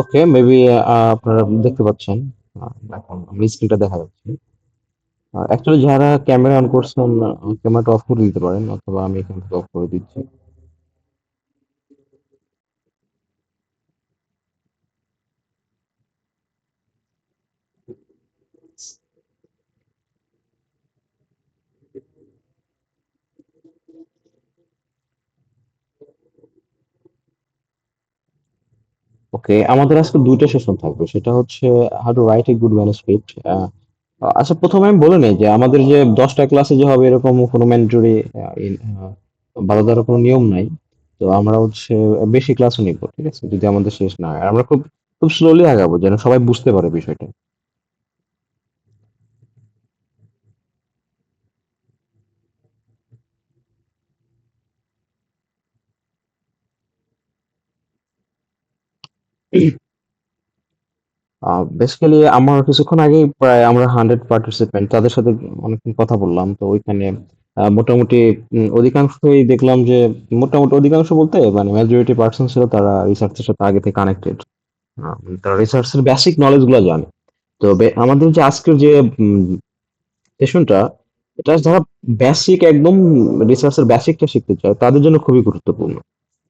ওকে, maybe আপনারা দেখতে পাচ্ছেন, এখন স্ক্রিনটা দেখা যাচ্ছে। অ্যাকচুয়ালি যারা ক্যামেরা অন করছেন, ক্যামেরাটা অফ করে দিতে পারেন, অথবা আমি এখান থেকে অফ করে দিচ্ছি। ওকে, আমাদের আজকে দুইটা সেশন থাকবে, সেটা হচ্ছে how to write a good manuscript. আচ্ছা, প্রথমে আমি বলে নিই যে আমাদের যে 10টা ক্লাসে যে হবে এরকম কোনো ম্যান্ডেটরি বাধা দেওয়ার কোনো নিয়ম নাই। তো আমরা হচ্ছে বেশি ক্লাসও নিব, ঠিক আছে, যদি আমাদের শেষ না হয়। আর আমরা খুব খুব স্লোলি আগাবো যেন সবাই বুঝতে পারে বিষয়টা। বেসিক্যালি আমার কিছুক্ষণ আগেই প্রায় আমরা 100 পার্টিসিপেন্ট তাদের সাথে অনেকক্ষণ কথা বললাম, তো ওইখানে মোটামুটি অধিকাংশই দেখলাম যে, মোটামুটি অধিকাংশ বলতে মানে মেজরিটি পার্সন ছিল তারা রিসার্চের সাথে আগে থেকে কানেক্টেড। তারা রিসার্চের বেসিক নলেজ গুলো জানে। তো আমাদের যে আজকের যে সেশনটা, এটা যারা বেসিক একদম রিসার্চের বেসিকটা শিখতে চায় তাদের জন্য খুবই গুরুত্বপূর্ণ।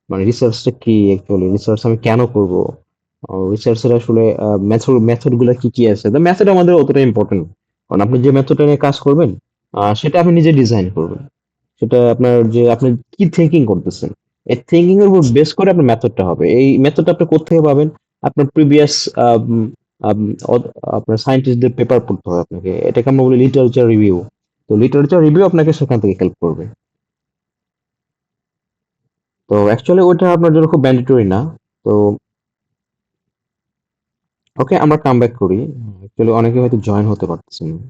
মানে রিসার্চটা কি, অ্যাকচুয়ালি রিসার্চ আমি কেন করব, রিসার্চের আসলে মেথড গুলো কি কি আছে। তো মেথড আমাদের অতটা ইম্পর্টেন্ট, কারণ আপনি যে মেথডটা নিয়ে কাজ করবেন সেটা আপনি নিজে ডিজাইন করবেন। সেটা আপনার যে আপনি কি থিঙ্কিং করতেছেন, এই থিঙ্কিং এর উপর বেস করে আপনার মেথডটা হবে। এই মেথডটা আপনি কোত্থেকে পাবেন? আপনার প্রিভিয়াস আপনার সায়েন্টিস্টদের পেপার পড়তে হবে আপনাকে, এটাকে আমরা বলি লিটারেচার রিভিউ। তো লিটারেচার রিভিউ আপনাকে সেখান থেকে হেল্প করবে। তো অ্যাকচুয়ালি ওটা আপনার জন্য খুব ম্যান্ডেটরি না। তো ওকে, আমরা কাম ব্যাক করি। অ্যাকচুয়ালি অনেকে হয়তো জয়েন হতে পারতেছেন না।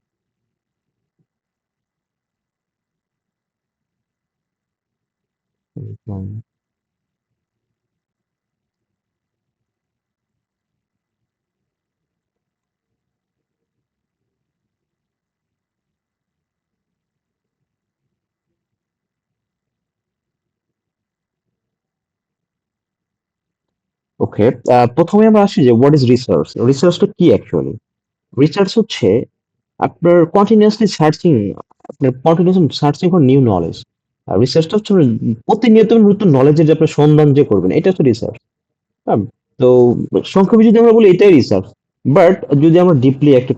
ওকে, প্রথমে আমরা আসি যে হোয়াট ইজ রিসার্চ। রিসার্চটা কি অ্যাকচুয়ালি? রিসার্চ হচ্ছে আপনার কন্টিনিউয়াসলি সার্চিং, আপনার continuously searching for new knowledge. আর রিসার্চটা হচ্ছে প্রতিনিয়ত নতুন নলেজের যে আপনার সন্ধান যে করবেন, এটা হচ্ছে রিসার্চ। হ্যাঁ, তো সংক্ষেপে যদি আমরা বলি এটাই রিসার্চ। বাট যদি আমরা ডিপলি একটা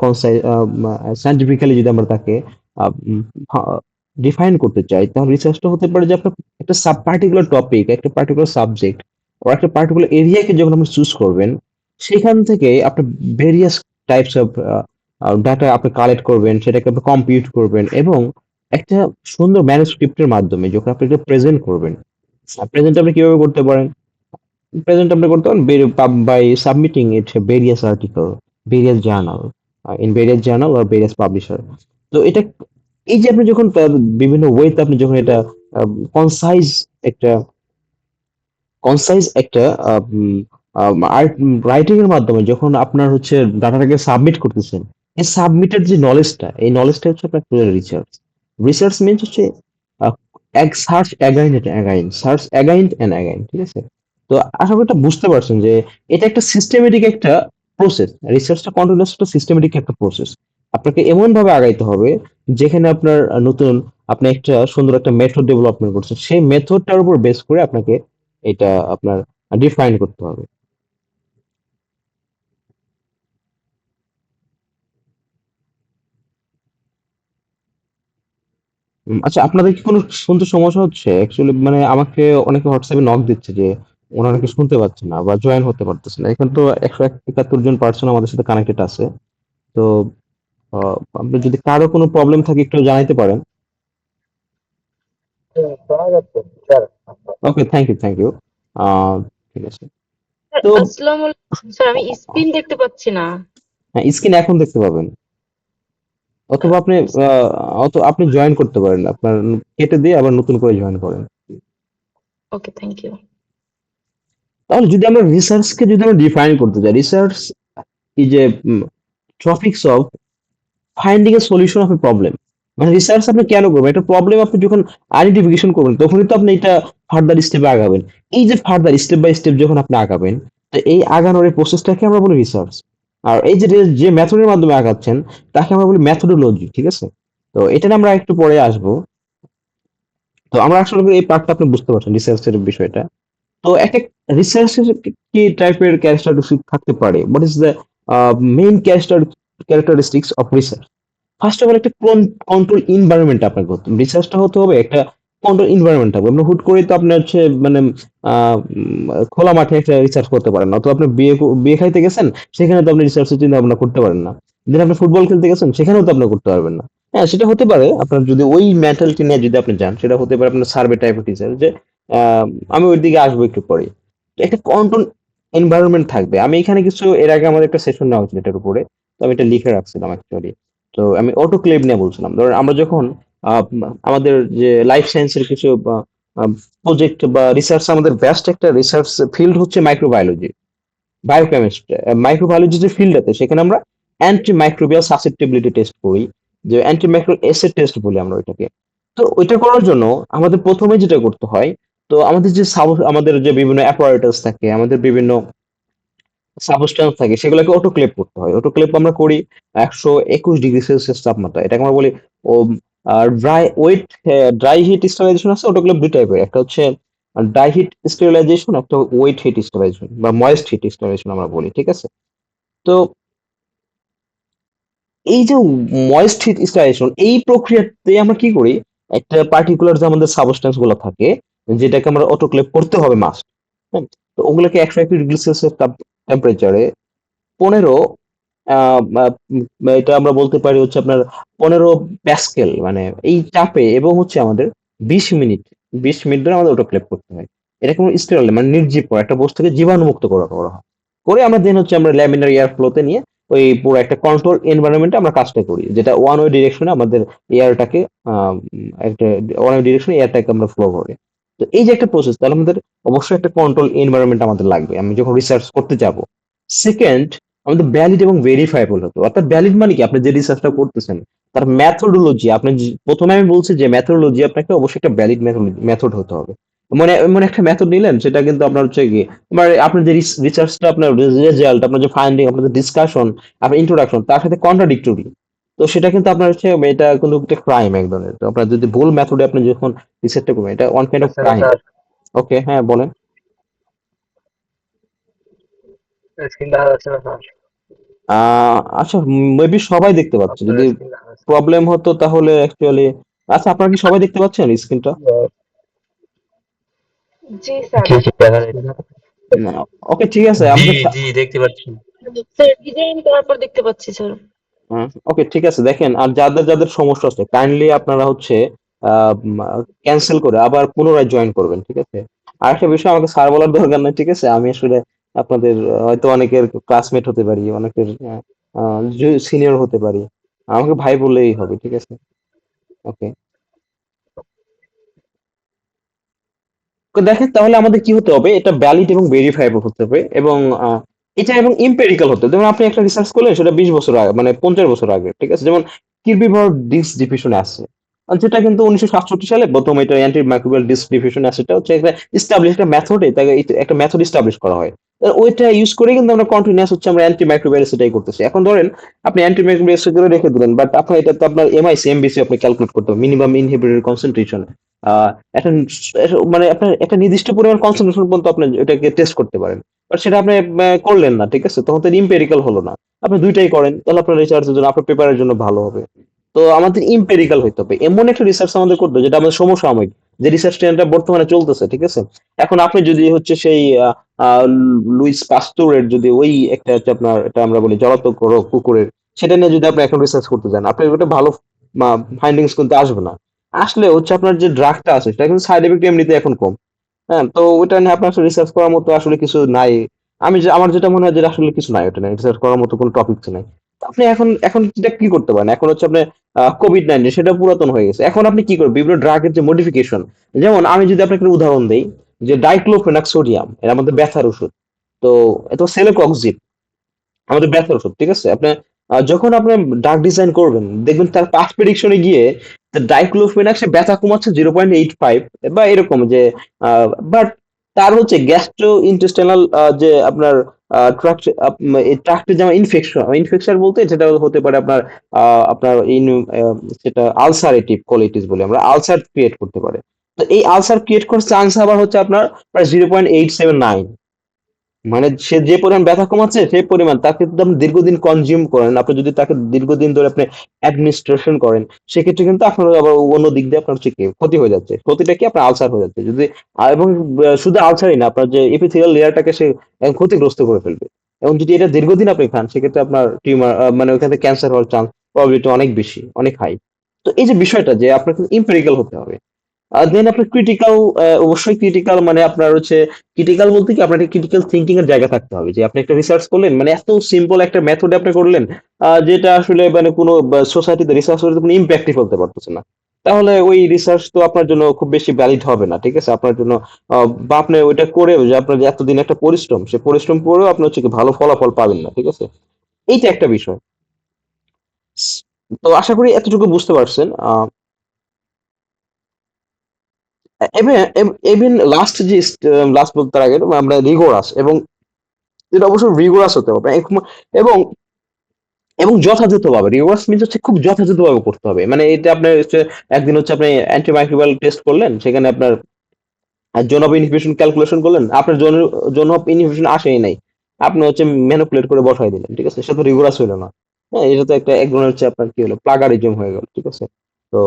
সায়েন্টিফিক্যালি যদি আমরা তাকে ডিফাইন করতে চাই, তাহলে রিসার্চটা হতে পারে যে আপনার একটা সাব পার্টিকুলার টপিক, একটা পার্টিকুলার সাবজেক্ট ও একটা পার্টিকুলার এরিয়াকে যখন আপনি চুজ করবেন, সেখান থেকে আপনি ভেরিয়াস টাইপস অফ ডাটা আপনি কালেক্ট করবেন, সেটাকে আপনি কম্পিউট করবেন, এবং একটা সুন্দর ম্যানুস্ক্রিপ্টের মাধ্যমে যখন আপনি এটা প্রেজেন্ট করবেন। প্রেজেন্ট আপনি কিভাবে করতে পারেন? প্রেজেন্ট আপনি করতে পারেন by submitting it to various article, various journal, in various journal or various publisher। তো এটা, এই যে আপনি যখন বিভিন্ন ওয়েতে আপনি যখন এটা কনসাইজ একটা কনসাইজ একটা আর্ট রাইটিং এর মাধ্যমে যখন আপনার হচ্ছে ডাটাটাকে সাবমিট করতেছেন, এই সাবমিটেড যে নলেজটা, এই নলেজটা হচ্ছে আপনার রিসার্চ। রিসার্চ মিনস হচ্ছে এক search again again, search again and again, ঠিক আছে? তো আশা করি এটা বুঝতে পারছেন যে এটা একটা সিস্টেমেটিক একটা প্রসেস। রিসার্চটা কন্টিনিউয়াস একটা সিস্টেমেটিক একটা প্রসেস। আপনাকে এমন ভাবে আগাইতে হবে যেখানে আপনার নতুন, আপনি একটা সুন্দর একটা মেথড ডেভেলপমেন্ট করছেন, সেই মেথডটার উপর বেস করে আপনাকে এটা আপনার ডিফাইন করতে হবে। আচ্ছা, আপনাদের কি কোনো শুনতে সমস্যা হচ্ছে? অ্যাকচুয়ালি মানে আমাকে অনেকে হোয়াটসঅ্যাপে নক দিচ্ছে যে ওনারা নাকি শুনতে পাচ্ছে না বা জয়েন হতে পারতেছে না। এখানে তো 171 জন পার্সন আমাদের সাথে কানেক্টেড আছে। তো আপনি যদি কারো কোনো প্রবলেম থাকে একটু জানাইতে পারেন। ওকে, থ্যাংক ইউ, থ্যাংক ইউ। ঠিক আছে। স্যার তো আসসালামু আলাইকুম স্যার, আমি স্ক্রিন দেখতে পাচ্ছি না। হ্যাঁ, স্ক্রিন এখন দেখতে পাবেন, অথবা আপনি আপনি জয়েন করতে পারেন, আপনার কেটে দিয়ে আবার নতুন করে জয়েন করেন। ওকে, থ্যাংক ইউ। তাহলে যদি আমরা রিসার্চকে যদি আমরা ডিফাইন করতে চাই, research is a topics of finding a solution of A problem. মানে রিসার্চ আপনি কেন করবেন, একটা প্রবলেম আপনি যখন আইডেন্টিফিকেশন করবেন তখনই তো আপনি এটা ফার্দার স্টেপে আগাবেন। এই যে ফার্দার স্টেপ বাই স্টেপ যখন আপনি আগাবেন, তো এই আগানোর এই প্রসেসটাকে আমরা বলি রিসার্চ। আর এই যে যে মেথডের মাধ্যমে আগাচ্ছেন তাকে আমরা বলি মেথোডোলজি, ঠিক আছে? তো এটা নিয়ে আমরা একটু পরে আসবো। তো আমরা আসলে এই পার্টটা আপনি বুঝতে পারছেন রিসার্চের বিষয়টা। তো একটা রিসার্চের কি টাইপের ক্যারেক্টারিস্টিক থাকতে পারে, what is the main characteristics of research? First of all একটা কন্ট্রোল এনভায়রনমেন্ট আপনার করতে রিসার্চটা হতে হবে, একটা কন্ট্রোল এনভায়রনমেন্ট থাকবে। আপনি হুট করেই তো আপনি হচ্ছে মানে খোলা মাঠে একটা রিসার্চ করতে পারেন না, অথবা আপনি বিয়ে খাইতে গেছেন, সেখানে তো আপনি রিসার্চের চিন্তা ভাবনা করতে পারেন না। যদি আপনি ফুটবল খেলতে গেছেন সেখানেও তো আপনি করতে পারবেন না। হ্যাঁ, সেটা হতে পারে আপনার যদি ওই মেন্টালিটি নিয়ে যদি আপনি যান, সেটা হতে পারে আপনার সার্ভে টাইপের টিচার, যে আহ, আমি ওই দিকে আসবো একটু পরে। তো একটা কন্ট্রোল এনভায়রনমেন্ট থাকবে। আমি এখানে কিছু এর আগে আমাদের একটা সেশন নেওয়া হয়েছিল এটার উপরে, তো আমি এটা লিখে রাখছিলাম অ্যাকচুয়ালি। তো আমি অটোক্লেভ নিয়ে বলছিলাম, ধরুন আমরা যখন আহ, আমাদের যে লাইফ সায়েন্সের কিছু প্রজেক্ট বা রিসার্চ, আমাদের বেস্ট একটা রিসার্চ ফিল্ড হচ্ছে মাইক্রোবায়োলজি, বায়োকেমিস্ট্রি। মাইক্রোবায়োলজি যে ফিল্ড আছে সেখানে আমরা অ্যান্টি মাইক্রোবিয়াল সাসেপ্টিবিলিটি টেস্ট করি, যে অ্যান্টি মাইক্রো এসিড টেস্ট বলি আমরা ওইটাকে। তো ওইটা করার জন্য আমাদের প্রথমে যেটা করতে হয়, তো আমাদের যে আমাদের যে বিভিন্ন অ্যাপারেটাস থাকে, আমাদের বিভিন্ন সাবস্টেন্স থাকে, সেগুলোকে অটোক্লেভ করতে হয়। অটোক্লেভ আমরা করি 121 ডিগ্রি সেলসিয়াস তাপমাত্রা, এটাকে আমরা বলি ও dry wet dry heat sterilisation. আছে অটোক্লেভ দুই টাইপের, একটা হচ্ছে ড্রাই হিট স্টেরিলাইজেশন, একটা ওয়েট হিট স্টেরিলাইজেশন বা ময়েস্ট হিট স্টেরিলাইজেশন আমরা বলি, ঠিক আছে? তো এই যে ময়েস্ট হিট স্টেরিলাইজেশন, এই প্রক্রিয়াতে আমরা কি করি, একটা পার্টিকুলার যে আমাদের সাবস্টেন্স গুলো থাকে, যেটাকে আমরা অটোক্লেভ করতে হবে মাস্ট। হ্যাঁ, তো ওগুলোকে 121 ডিগ্রি সেলসিয়াস টেম্পারেচারে 15 এটা আমরা বলতে পারি হচ্ছে আপনার 15 প্যাসকেল, মানে এই চাপে, এবং হচ্ছে আমাদের 20 মিনিট, 20 মিনিট ধরে আমাদের অটোক্লেভ করতে হয়। এটা কোনো স্টেরল মানে নির্জীব করা একটা বস্তুকে জীবাণুমুক্ত করা করা হয়। করে আমরা দেন হচ্ছে আমরা ল্যামিনার এয়ার ফ্লোতে নিয়ে ওই পুরো একটা কন্ট্রোল এনভায়রনমেন্টে আমরা কাজটা করি, যেটা ওয়ান ওয়ে ডিরেকশনে আমাদের এয়ারটাকে একটা ওয়ান ওয়ে ডিরেকশনে এয়ারটাকে আমরা ফ্লো করে। তো এই যে একটা প্রসেস, তাহলে আমাদের অবশ্যই একটা কন্ট্রোল এনভায়রনমেন্ট আমাদের লাগবে আমি যখন রিসার্চ করতে যাব। সেকেন্ড, আমাদের ভ্যালিড এবং ভেরিফাইবল হতো। অর্থাৎ ভ্যালিড মানে কি, আপনি যে রিসার্চটা করতেছেন তার মেথোডোলজি, আপনি প্রথমে আমি বলছি যে মেথোডোলজি আপনাকে অবশ্যই একটা ভ্যালিড মেথড হতে হবে। মানে এমন একটা মেথড নিলেন সেটা কিন্তু আপনার হচ্ছে কি, মানে আপনার যে রিসার্চটা, আপনার রেজাল্ট, আপনার যে ফাইন্ডিং, আপনার যে ডিসকাশন, আপনার ইন্ট্রোডাকশন তার সাথে কন্ট্রাডিক্টরি, তো সেটা কিন্তু আপনার হচ্ছে, এটা কিন্তু একটা ক্রাইম এক ধরনের। তো আপনার যদি ভুল মেথডে আপনি যখন রিসার্চটা করবেন, এটা ওয়ান কাইন্ড অফ ক্রাইম। ওকে, হ্যাঁ বলেন। আচ্ছা, মেবি সবাই দেখতে পাচ্ছে। যদি প্রবলেম হতো তাহলে অ্যাকচুয়ালি, আচ্ছা আপনারা কি সবাই দেখতে পাচ্ছেন স্ক্রিনটা? জি স্যার। না, ওকে, ঠিক আছে জি, আমাকে জি দেখতে পাচ্ছি। স্যার ডিজাইন করার পর দেখতে পাচ্ছি স্যার। ওকে, ঠিক আছে, দেখেন। আর যাদের যাদের সমস্যা আছে কাইন্ডলি আপনারা হচ্ছে ক্যান্সেল করে আবার পুনরায় জয়েন করবেন, ঠিক আছে? আর একটা বিষয় আমাকে স্যার বলার দরকার নেই, ঠিক আছে? আমি আসলে আপনাদের হয়তো অনেকের ক্লাসমেট হতে পারি, অনেকের সিনিয়র হতে পারি, আমাকে ভাই বললেই হবে, ঠিক আছে? ওকে। তো দেখেন তাহলে আমাদের কি হতে হবে, এটা ভ্যালিড এবং ভেরিফাইবল হতে হবে, এবং এটা এবং ইম্পেরিক্যাল হতে হবে। যেমন আপনি একটা রিসার্চ করলেন সেটা 20 বছর আগে, মানে 50 বছর আগে, ঠিক আছে? যেমন কিরবিভর ডিস্ক ডিফিউশন আছে, আর যেটা কিন্তু 1967 সালে প্রথম এটা অ্যান্টি মাইক্রোবিয়াল ডিস্ক ডিফিউশন আছে, এটা হচ্ছে একটা ইস্টাবলিশ একটা মেথডে, তাকে একটা মেথড ইস্টাবলিশ করা হয়। ওইটা ইউজ করে কিন্তু আমরা কন্টিনিউয়াস হচ্ছে আমরা অ্যান্টি মাইক্রোবিয়াল সেটাই করতেছি। এখন ধরেন আপনি অ্যান্টি মাইক্রোবিয়াল করে রেখে দিলেন, বাট আপনার এটা তো আপনার এমআইসি এমবিসি আপনি ক্যালকুলেট করতে হবে, মিনিমাম ইনহিবিটর কনসেন্ট্রেশন। একটা মানে আপনার একটা নির্দিষ্ট পরিমাণ কনসেন্ট্রেশন পর্যন্ত আপনি এটাকে টেস্ট করতে পারেন। বাট সেটা আপনি করলেন না, ঠিক আছে? তখন তো ইম্পেরিক্যাল হলো না। আপনি দুইটাই করেন, তাহলে আপনার রিসার্চের জন্য, আপনার পেপারের জন্য ভালো হবে। তো আমাদের ইম্পেরিক্যাল হইতে হবে, এমন একটা রিসার্চ আমাদের করতে হবে যেটা আমাদের সমসাময়িক, যে রিসার্চ ট্রেন্ডটা বর্তমানে চলতেছে, ঠিক আছে? এখন আপনি যদি হচ্ছে সেই আহ, লুইস পাস্তুরের যদি ওই একটা হচ্ছে আপনার, এটা আমরা বলি জলাতক কুকুরের, সেটা নিয়ে যদি আপনি এখন রিসার্চ করতে যান, আপনার একটা ভালো ফাইন্ডিংস কিন্তু আসবে না। আসলে হচ্ছে আপনার যে ড্রাগটা আছে সেটা কিন্তু সাইড এফেক্ট এমনিতে এখন কম। হ্যাঁ, তো ওইটা নিয়ে আপনার আসলে রিসার্চ করার মতো আসলে কিছু নাই। আমার যেটা মনে হয় যে আসলে কিছু নাই, ওটা নাই রিসার্চ করার মতো কোনো টপিক নাই। তো আপনি এখন যেটা কি করতে পারেন, এখন হচ্ছে আপনি কোভিড-19 সেটা পুরাতন হয়ে গেছে। এখন আপনি কি করবেন, বিভিন্ন ড্রাগের যে মডিফিকেশন, যেমন আমি যদি আপনাকে একটা উদাহরণ দেই, যে ডাইক্লোফেনাক সোডিয়াম এর আমাদের ব্যথার ওষুধ। তো এটা সেলেকক্সিব আমাদের ব্যথার ওষুধ, ঠিক আছে? আপনি যখন আপনি ড্রাগ ডিজাইন করবেন, দেখবেন তার পাস্ট প্রেডিকশনে গিয়ে ডাইক্লোফেনাক সে ব্যথা কমাচ্ছে 0.85 বা এরকম যে, বাট তার হচ্ছে গ্যাস্ট্রো ইন্টেস্টাইনাল যে আপনার ট্রাক্ট এই ট্রাক্টে যেমন ইনফেকশন বলতে যেটা হতে পারে আপনার আপনার সেটা আলসারেটিভ কোলাইটিস বলে আমরা, আলসার ক্রিয়েট করতে পারে। তো এই আলসার ক্রিয়েট করার চান্স আবার হচ্ছে আপনার প্রায় 0.879। মানে সে যে পরিমাণ ব্যথা কমাচ্ছে সেই পরিমাণ তাকে যদি আপনি দীর্ঘদিন কনজিউম করেন, আপনি যদি তাকে দীর্ঘদিন ধরে আপনি অ্যাডমিনিস্ট্রেশন করেন, সেক্ষেত্রে কিন্তু আপনার আবার অন্য দিক দিয়ে আপনার হচ্ছে কি ক্ষতি হয়ে যাচ্ছে, ক্ষতিটা কি আপনার আলসার হয়ে যাচ্ছে যদি। এবং শুধু আলসারই না, আপনার যে এপিথেলিয়াল লেয়ারটাকে সে একদম ক্ষতিগ্রস্ত করে ফেলবে। এবং যদি এটা দীর্ঘদিন আপনি খান, সেক্ষেত্রে আপনার টিউমার মানে ওইখান থেকে ক্যান্সার হওয়ার চান্স প্রবাবিলিটি অনেক বেশি, অনেক হাই। তো এই যে বিষয়টা যে আপনার কিন্তু ইম্পেরিক্যাল হতে হবে। দেন আপনার ক্রিটিক্যাল, অবশ্যই ক্রিটিক্যাল মানে আপনার হচ্ছে ক্রিটিক্যাল বলতে কি আপনার ক্রিটিক্যাল থিঙ্কিং এর জায়গা থাকতে হবে, যে আপনি একটা রিসার্চ করলেন মানে এত সিম্পল একটা মেথড আপনি করলেন, যেটা আসলে মানে কোনো সোসাইটিতে রিসার্চ করে কোনো ইম্প্যাক্টই ফেলতে পারতেছে না। তাহলে ওই রিসার্চ তো আপনার জন্য খুব বেশি ভ্যালিড হবে না, ঠিক আছে? আপনার জন্য বা আপনি ওইটা করেও যে আপনার যে এতদিন একটা পরিশ্রম, সে পরিশ্রম করেও আপনি হচ্ছে কি ভালো ফলাফল পাবেন না, ঠিক আছে? এইটা একটা বিষয়। তো আশা করি এতটুকু বুঝতে পারছেন। ইভেন লাস্ট যে লাস্ট বলতে তার আগে আমরা রিগোরাস, এবং এটা অবশ্যই রিগোরাস হতে হবে এবং এবং যথাযথভাবে। রিগোরাস মিনস হচ্ছে খুব যথাযথভাবে করতে হবে। মানে এটা আপনার হচ্ছে একদিন হচ্ছে আপনি অ্যান্টিমাইক্রোবিয়াল টেস্ট করলেন, সেখানে আপনার জোন অফ ইনহিবিশন ক্যালকুলেশন করলেন, আপনার জোন অফ ইনহিবিশন আসেই নাই, আপনি হচ্ছে ম্যানিপুলেট করে বসাই দিলেন, ঠিক আছে? সেটা তো রিগোরাস হইলো না। হ্যাঁ, এটা তো একটা এক ধরনের হচ্ছে আপনার কি হলো, প্লাগারিজম হয়ে গেল, ঠিক আছে? তো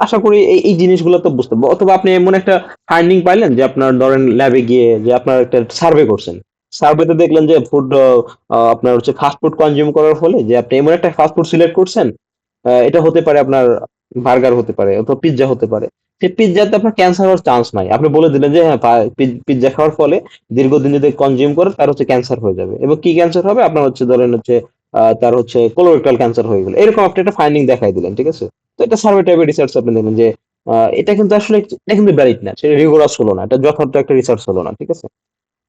আশা করি এই জিনিসগুলো তো বুঝতে পারবো। অথবা আপনি এমন একটা ফাইন্ডিং পাইলেন যে আপনার ধরেন ল্যাবে গিয়ে যে আপনার একটা সার্ভে করছেন, সার্ভেতে দেখলেন যে ফুড আপনার হচ্ছে ফাস্ট ফুড কনজিউম করার ফলে যে আপনি এমন একটা ফাস্ট ফুড সিলেক্ট করছেন, এটা হতে পারে আপনার বার্গার হতে পারে অথবা পিৎজা হতে পারে। সেই পিৎজাতে আপনার ক্যান্সার হওয়ার চান্স নাই, আপনি বলে দিলেন যে হ্যাঁ পিৎজা খাওয়ার ফলে দীর্ঘদিন যদি কনজিউম করে তার হচ্ছে ক্যান্সার হয়ে যাবে, এবং কি ক্যান্সার হবে আপনার হচ্ছে ধরেন হচ্ছে তার হচ্ছে কোলোরেক্টাল ক্যান্সার হয়ে গেল, এরকম আপনি একটা ফাইন্ডিং দেখাই দিলেন, ঠিক আছে? তো এটা সার্ভে টাইপের রিসার্চ আপনি দেখলেন যে এটা কিন্তু আসলে এটা কিন্তু ভ্যালিড না, সেটা রিগোরাস হলো না, এটা যথার্থ একটা রিসার্চ হলো না, ঠিক আছে?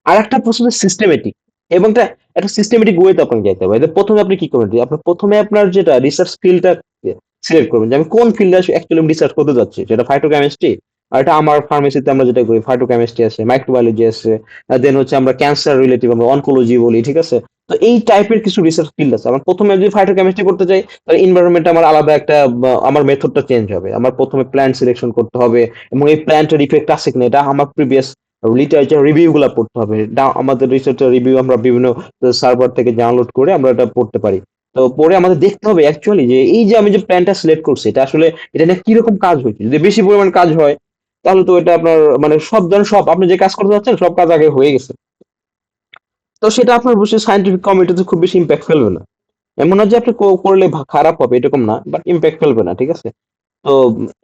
আর একটা প্রশ্ন সিস্টেমেটিক, এবং একটা সিস্টেমেটিক ওয়েতে আপনাকে যাইতে হবে। এতে প্রথমে আপনি কি করবেন, যে আপনার প্রথমে আপনার যেটা রিসার্চ ফিল্ডটা সিলেক্ট করবেন, যে আমি কোন ফিল্ডে অ্যাকচুয়ালি রিসার্চ করতে যাচ্ছি, সেটা ফাইটোকেমিস্ট্রি, আর এটা আমার ফার্মেসিতে আমরা যেটা করি ফাইটোকেমিস্ট্রি আছে, মাইক্রোবায়োলজি আছে, দেন হচ্ছে আমরা ক্যান্সার রিলেটিভ আমরা অনকোলজি বলি, ঠিক আছে? তো এই টাইপের কিছু রিসার্চ ফিল্ড আছে। আমার প্রথমে যদি ফাইটোকেমিস্ট্রি করতে যাই, তাহলে এনভায়রনমেন্ট আমার আলাদা একটা আমার মেথডটা চেঞ্জ হবে, আমার প্রথমে প্ল্যান্ট সিলেকশন করতে হবে, এবং এই প্ল্যান্টের ইফেক্ট আছে কিনা এটা আমার প্রিভিয়াস লিটারেচার রিভিউ গুলা পড়তে হবে। আমাদের রিসার্চের রিভিউ আমরা বিভিন্ন সার্ভার থেকে ডাউনলোড করে আমরা এটা পড়তে পারি। তো পরে আমাদের দেখতে হবে অ্যাকচুয়ালি যে এই যে আমি যে প্ল্যানটা সিলেক্ট করছি, এটা আসলে এটা নিয়ে কিরকম কাজ হয়েছে। যদি বেশি পরিমাণ কাজ হয়, তাহলে তো এটা আপনার মানে সব ধরেন সব আপনি যে কাজ করতে যাচ্ছেন সব কাজ আগে হয়ে গেছে, তো সেটা আপনার অবশ্যই সায়েন্টিফিক কমিউনিটিতে খুব বেশি ইম্প্যাক্ট ফেলবে না। এমন না যে আপনি করলে খারাপ হবে, এরকম না, বাট ইম্প্যাক্ট ফেলবে না, ঠিক আছে? তো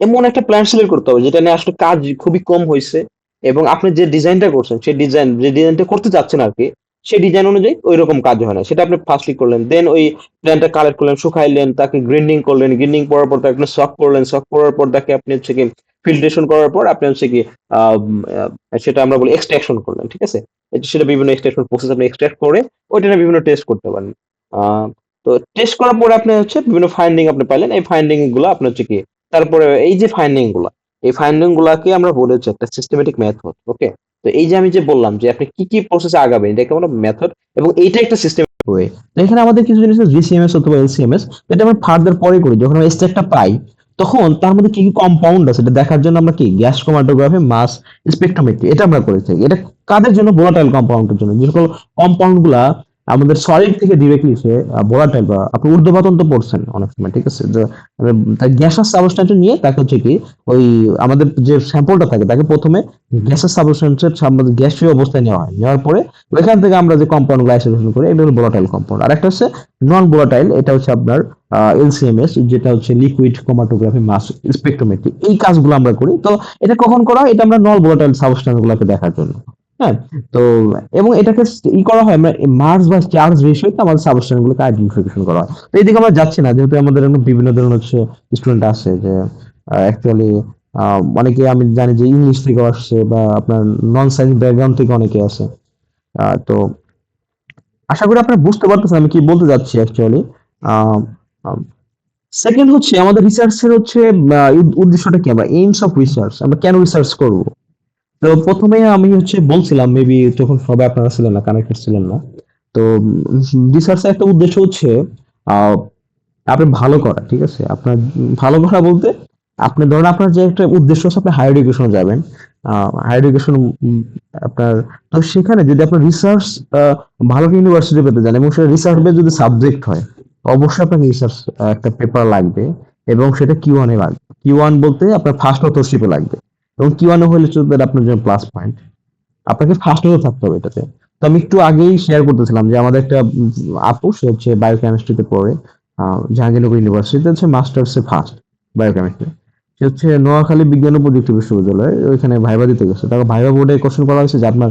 এমন একটা প্ল্যান সিলেক্ট করতে হবে যেটা নিয়ে আসলে কাজ খুবই কম হয়েছে, এবং আপনি যে ডিজাইনটা করছেন সেই ডিজাইন যে ডিজাইনটা করতে চাচ্ছেন আর কি, সেই ডিজাইন অনুযায়ী ওই রকম কাজ হয় না, সেটা আপনি ফার্স্টলি করলেন, দেন ওই প্ল্যানটা কালেক্ট করলেন, শুকাইলেন, তাকে গ্রিন্ডিং করলেন, গ্রিন্ডিং করার পর তাকে আপনি সক করলেন, সক করার পর তাকে আপনি হচ্ছে কি ফিল্ট্রেশন করার পর আপনি হচ্ছে কি আহ, সেটা আমরা বলি এক্সট্রাকশন করলেন, ঠিক আছে? সেটা বিভিন্ন এক্সট্রাকশন প্রসেস আপনি এক্সট্রাক্ট করে ওইটা নিয়ে বিভিন্ন টেস্ট করতে পারেন। আহ, তো টেস্ট করার পরে আপনি হচ্ছে বিভিন্ন ফাইন্ডিং আপনি পাইলেন, এই ফাইন্ডিং গুলো আপনার হচ্ছে কি তারপরে এই যে ফাইন্ডিং গুলা, এই ফাইন্ডিং গুলাকে আমরা বলি হচ্ছে একটা সিস্টেমেটিক মেথড, ওকে? তো এই যে আমি যে বললাম যে আপনি কি কি প্রসেসে আগাবেন, এটাকে আমরা মেথড, এবং এইটা একটা সিস্টেমেটিক ওয়ে। তো এখানে আমাদের কিছু জিনিস জিসিএমএস অথবা এলসিএমএস, এটা আমরা ফার্দার পরে করি যখন আমরা স্ট্যাকটা পাই, তখন তার মধ্যে কি কি কম্পাউন্ড আছে এটা দেখার জন্য আমরা কি গ্যাস ক্রোমাটোগ্রাফি, মাস স্পেকট্রোমেট্রি এটা আমরা করে থাকি। এটা কাদের জন্য? ভোলাটাইল কম্পাউন্ডের জন্য। যে সকল কম্পাউন্ড গুলা আমাদের সলিড থেকে ডিরেক্টলি সে ভোলাটাইল বা আপনি ঊর্ধ্বপাতন তো পড়ছেন অনেক সময়, ঠিক আছে? যে তার গ্যাসের সাবস্টেন্স নিয়ে তাকে হচ্ছে কি ওই আমাদের যে স্যাম্পলটা থাকে তাকে প্রথমে গ্যাসের সাবস্টেন্সের আমাদের গ্যাসীয় অবস্থায় নেওয়া হয়, নেওয়ার পরে ওইখান থেকে আমরা যে কম্পাউন্ড গুলো আইসোলেশন করি এটা হলো ভোলাটাইল কম্পাউন্ড। আর একটা হচ্ছে নন ভোলাটাইল, এটা হচ্ছে আপনার এলসিএমএস, যেটা হচ্ছে লিকুইড ক্রোমাটোগ্রাফি মাস স্পেকট্রোমেট্রি। এই কাজগুলো আমরা করি। তো এটা কখন করা হয়? এটা আমরা নন ভোলাটাইল সাবস্টেন্স গুলোকে দেখার জন্য। হ্যাঁ, তো এবং এটাকে করা হয় আমরা মাস বা চার্জ রেশিওতে আমাদের সাবস্টেন্স গুলোকে আইডেন্টিফিকেশন করা হয়। তো এইদিকে আমরা যাচ্ছি না, যেহেতু আমাদের এরকম বিভিন্ন ধরনের হচ্ছে স্টুডেন্ট আছে যে অ্যাকচুয়ালি অনেকে আমি জানি যে ইংলিশ থেকে আসছে বা আপনার নন সায়েন্স ব্যাকগ্রাউন্ড থেকে অনেকে আছে। তো আশা করি আপনারা বুঝতে পারতেছেন আমি কি বলতে যাচ্ছি অ্যাকচুয়ালি। সেকেন্ড হচ্ছে আমাদের রিসার্চের হচ্ছে উদ্দেশ্যটা কি, আমরা এইমস অফ রিসার্চ, আমরা কেন রিসার্চ করব। তো প্রথমে আমি হচ্ছে বলছিলাম, মেবি তখন সবাই আপনারা ছিলেন না, কানেক্টেড ছিলেন না। তো রিসার্চের একটা উদ্দেশ্য হচ্ছে আহ, আপনি ভালো করা, ঠিক আছে? আপনার ভালো করা বলতে আপনি ধরেন আপনার যে একটা উদ্দেশ্য আছে, আপনি হায়ার এডুকেশনে যাবেন। হায়ার এডুকেশন আপনার, তো সেখানে যদি আপনার রিসার্চ ভালো ইউনিভার্সিটি পেতে যান এবং সেটা রিসার্চ বেস যদি সাবজেক্ট হয়, অবশ্যই আপনাকে রিসার্চ একটা পেপার লাগবে এবং সেটা কিউ ওয়ান এ লাগবে। কিউ ওয়ান বলতে আপনার ফার্স্ট অথরশিপে লাগবে, এবং কিউ ওয়ান হলে আপনার জন্য প্লাস পয়েন্ট। আপনাকে ফার্স্ট হতে থাকতে হবে এটাতে। তো আমি একটু আগেই শেয়ার করতেছিলাম যে আমাদের একটা আপু, সে হচ্ছে বায়োকেমিস্ট্রিতে পড়ে, জাহাঙ্গীরনগর ইউনিভার্সিটিতে হচ্ছে মাস্টার্সে ফার্স্ট বায়োকেমিস্ট্রি। সে হচ্ছে নোয়াখালী বিজ্ঞান ও প্রযুক্তি বিশ্ববিদ্যালয়ে ওইখানে ভাইবা দিতে গেছে। তারপর ভাইবা বোর্ডে কোশ্চেন করা হয়েছে যে আপনার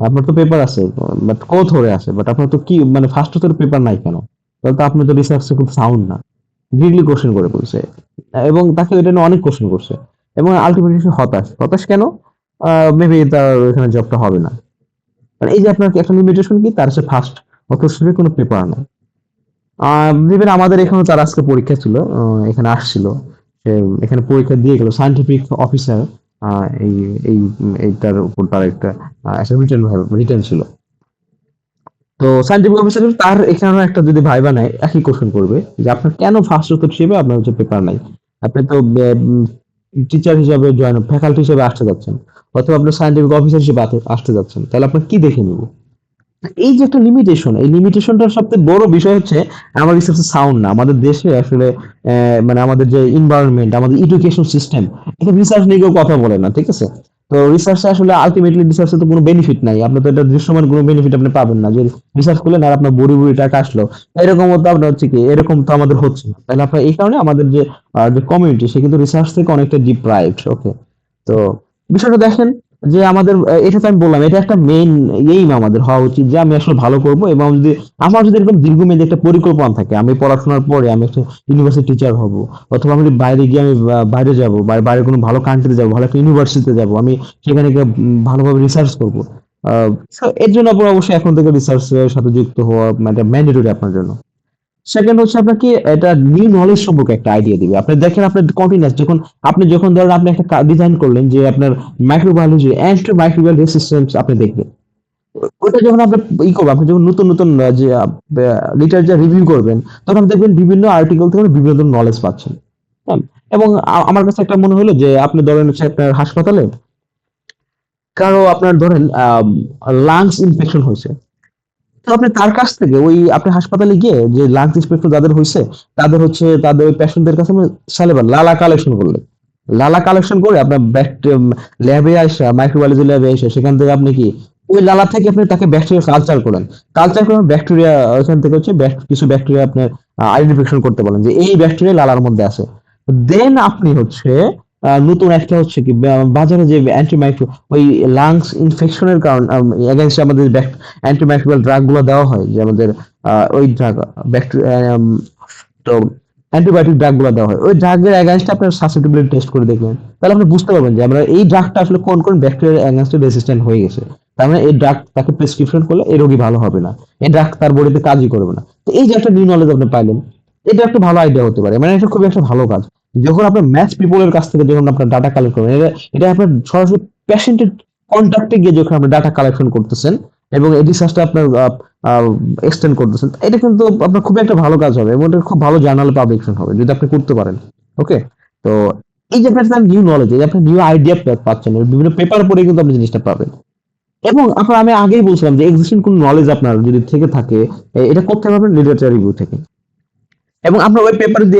আপনার তো পেপার আছে, বাট কো ধরে আছে, বাট আপনার তো কি মানে ফার্স্ট হতে পেপার নাই কেন? তাহলে তো আপনি তো রিসার্চে খুব সাউন্ড না। ডিগ্রি কোশ্চেন করে বলছে, এবং তাকে এটা নিয়ে অনেক কোশ্চেন করছে, এবং আলটিমেটলি সে হতাশ। হতাশ কেন? মেবি তার ওইখানে জবটা হবে না। মানে এই যে আপনার একটা লিমিটেশন কি, তার সে ফার্স্ট অথরশিপে কোনো পেপার নাই। ইভেন আমাদের এখানে তার আজকে পরীক্ষা ছিল, এখানে আসছিল। সে এখানে পরীক্ষা দিয়ে গেল সায়েন্টিফিক অফিসার। এই এই এইটার উপর তার একটা একটা রিটার্ন ছিল। তো সায়েন্টিফিক অফিসার তার এখানে একটা যদি ভাইবা নেয়, একই কোশ্চেন করবে যে আপনার কেন ফার্স্ট উত্তর হিসেবে আপনার হচ্ছে পেপার নাই। আপনি তো টিচার হিসাবে জয়েন ফ্যাকাল্টি হিসেবে আসতে যাচ্ছেন, অথবা আপনি সায়েন্টিফিক অফিসার হিসেবে আসতে যাচ্ছেন, তাহলে আপনার কি দেখে নিব? এই যে একটা লিমিটেশন, এই লিমিটেশনটার সবচেয়ে বড় বিষয় হচ্ছে আমার রিসার্চ সাউন্ড না। আমাদের দেশে আসলে মানে আমাদের যে এনভায়রনমেন্ট, আমাদের এডুকেশন সিস্টেম, এটা রিসার্চ নিয়ে কেউ কথা বলে না, ঠিক আছে? তো রিসার্চে আসলে আলটিমেটলি রিসার্চে তো কোনো বেনিফিট নাই, আপনি তো এটা দৃশ্যমান কোনো বেনিফিট আপনি পাবেন না যে রিসার্চ করলেন আর আপনার বুড়ি বুড়ি টাকা আসলো। এরকম তো আপনার হচ্ছে কি, এরকম তো আমাদের হচ্ছে না। তাহলে আপনার এই কারণে আমাদের যে যে কমিউনিটি, সে কিন্তু রিসার্চ থেকে অনেকটা ডিপ্রাইভড। ওকে, তো বিষয়টা দেখেন যে আমাদের এটা তো আমি বললাম, এটা একটা মেইন এইম আমাদের হওয়া উচিত যে আমি আসলে ভালো করব, এবং যদি আমার যদি এরকম দীর্ঘমেয়াদী একটা পরিকল্পনা থাকে, আমি পড়াশোনার পরে আমি একটা ইউনিভার্সিটি টিচার হব, অথবা আমি বাইরে গিয়ে আমি বাইরে যাব, বাইরে কোনো ভালো কান্ট্রিতে যাব, ভালো একটা ইউনিভার্সিটিতে যাব, আমি সেখানে গিয়ে ভালোভাবে রিসার্চ করব। so এর জন্য আপনার অবশ্যই এখন থেকে রিসার্চের সাথে যুক্ত হওয়া মানে ম্যান্ডেটরি আপনার জন্য। সেকেন্ড হচ্ছে আপনাকে এটা নিউ নলেজ সম্পর্কে একটা আইডিয়া দিবে। আপনি দেখেন আপনার কন্টিনিউয়াস যখন যখন ধরেন আপনি একটা ডিজাইন করলেন যে আপনার মাইক্রোবায়োলজি এন্ড মাইক্রোবিয়াল রেসিস্টেন্স আপনি দেখবেন, ওটা যখন আপনি করবেন, আপনি যখন নতুন নতুন যে লিটারেচার রিভিউ করবেন, তখন আপনি দেখবেন বিভিন্ন আর্টিকেল থেকে বিভিন্ন ধরনের নলেজ পাচ্ছেন। হ্যাঁ, এবং আমার কাছে একটা মনে হলো যে আপনি ধরেন হচ্ছে আপনার হাসপাতালে কারো আপনার ধরেন লাংস ইনফেকশন হয়েছে, তো আপনি তার কাছ থেকে ওই আপনি হাসপাতালে গিয়ে যে লাংস ইনফেকশন যাদের হয়েছে, তাদের হচ্ছে তাদের ওই পেশেন্টদের কাছে স্যালাইভা লালা কালেকশন করলেন। লালা কালেকশন করে আপনার ল্যাবে আসা, মাইক্রোবায়োলজি ল্যাবে এসে সেখান থেকে আপনি কি ওই লালা থেকে আপনি তাকে ব্যাকটেরিয়া কালচার করেন। কালচার করে ব্যাকটেরিয়া ওইখান থেকে হচ্ছে কিছু ব্যাকটেরিয়া আপনার আইডেন্টিফিকেশন করতে বলেন যে এই ব্যাকটেরিয়া লালার মধ্যে আছে। দেন আপনি হচ্ছে নতুন একটা হচ্ছে কি বাজারে যে অ্যান্টিমাইক্রো ওই লাংস ইনফেকশনের কারণ এগেনস্ট আমাদের অ্যান্টিমাইক্রোবিয়াল ড্রাগ গুলো দেওয়া হয়, যে আমাদের ওই ড্রাগ ব্যাকটেরিয়া, তো অ্যান্টিবায়োটিক ড্রাগ গুলো দেওয়া হয়, ওই ড্রাগের এগেনস্টে আপনার সাসেপ্টিবিলিটি টেস্ট করে দেখবেন। তাহলে আপনি বুঝতে পারবেন যে আমরা এই ড্রাগটা আসলে কোন কোন ব্যাকটেরিয়ার এগেনস্টে রেসিস্ট্যান্ট হয়ে গেছে। তার মানে এই ড্রাগ তাকে প্রেসক্রিপশন করলে এই রোগী ভালো হবে না, এই ড্রাগ তার বডিতে কাজই করবে না। তো এই যে একটা নিউ নলেজ আপনি পাইলেন, এটা একটা ভালো আইডিয়া হতে পারে, মানে এটা খুবই একটা ভালো কাজ। যখন আপনার ম্যাচ পিপলের কাছ থেকে যখন আপনার ডাটা কালেক্ট করবেন, এটা আপনার সরাসরি পেশেন্টের কন্ট্যাক্টে গিয়ে যখন আপনি ডাটা কালেকশন করতেছেন এবং এই রিসার্চটা আপনার এক্সটেন্ড করতেছেন, এটা কিন্তু আপনার খুবই একটা ভালো কাজ হবে, এবং এটা খুব ভালো জার্নাল পাবলিকেশন হবে যদি আপনি করতে পারেন। ওকে, তো এই যে আপনার নিউ নলেজ, এই যে আপনি নিউ আইডিয়া পাচ্ছেন, বিভিন্ন পেপার পড়ে কিন্তু আপনি জিনিসটা পাবেন। এবং আপনার আমি আগেই বলছিলাম যে এক্সিস্টিং কোন নলেজ আপনার যদি থেকে থাকে, এটা করতে পারবেন লিটারেচার রিভিউ থেকে। এবং আপনার ওই পেপারে যে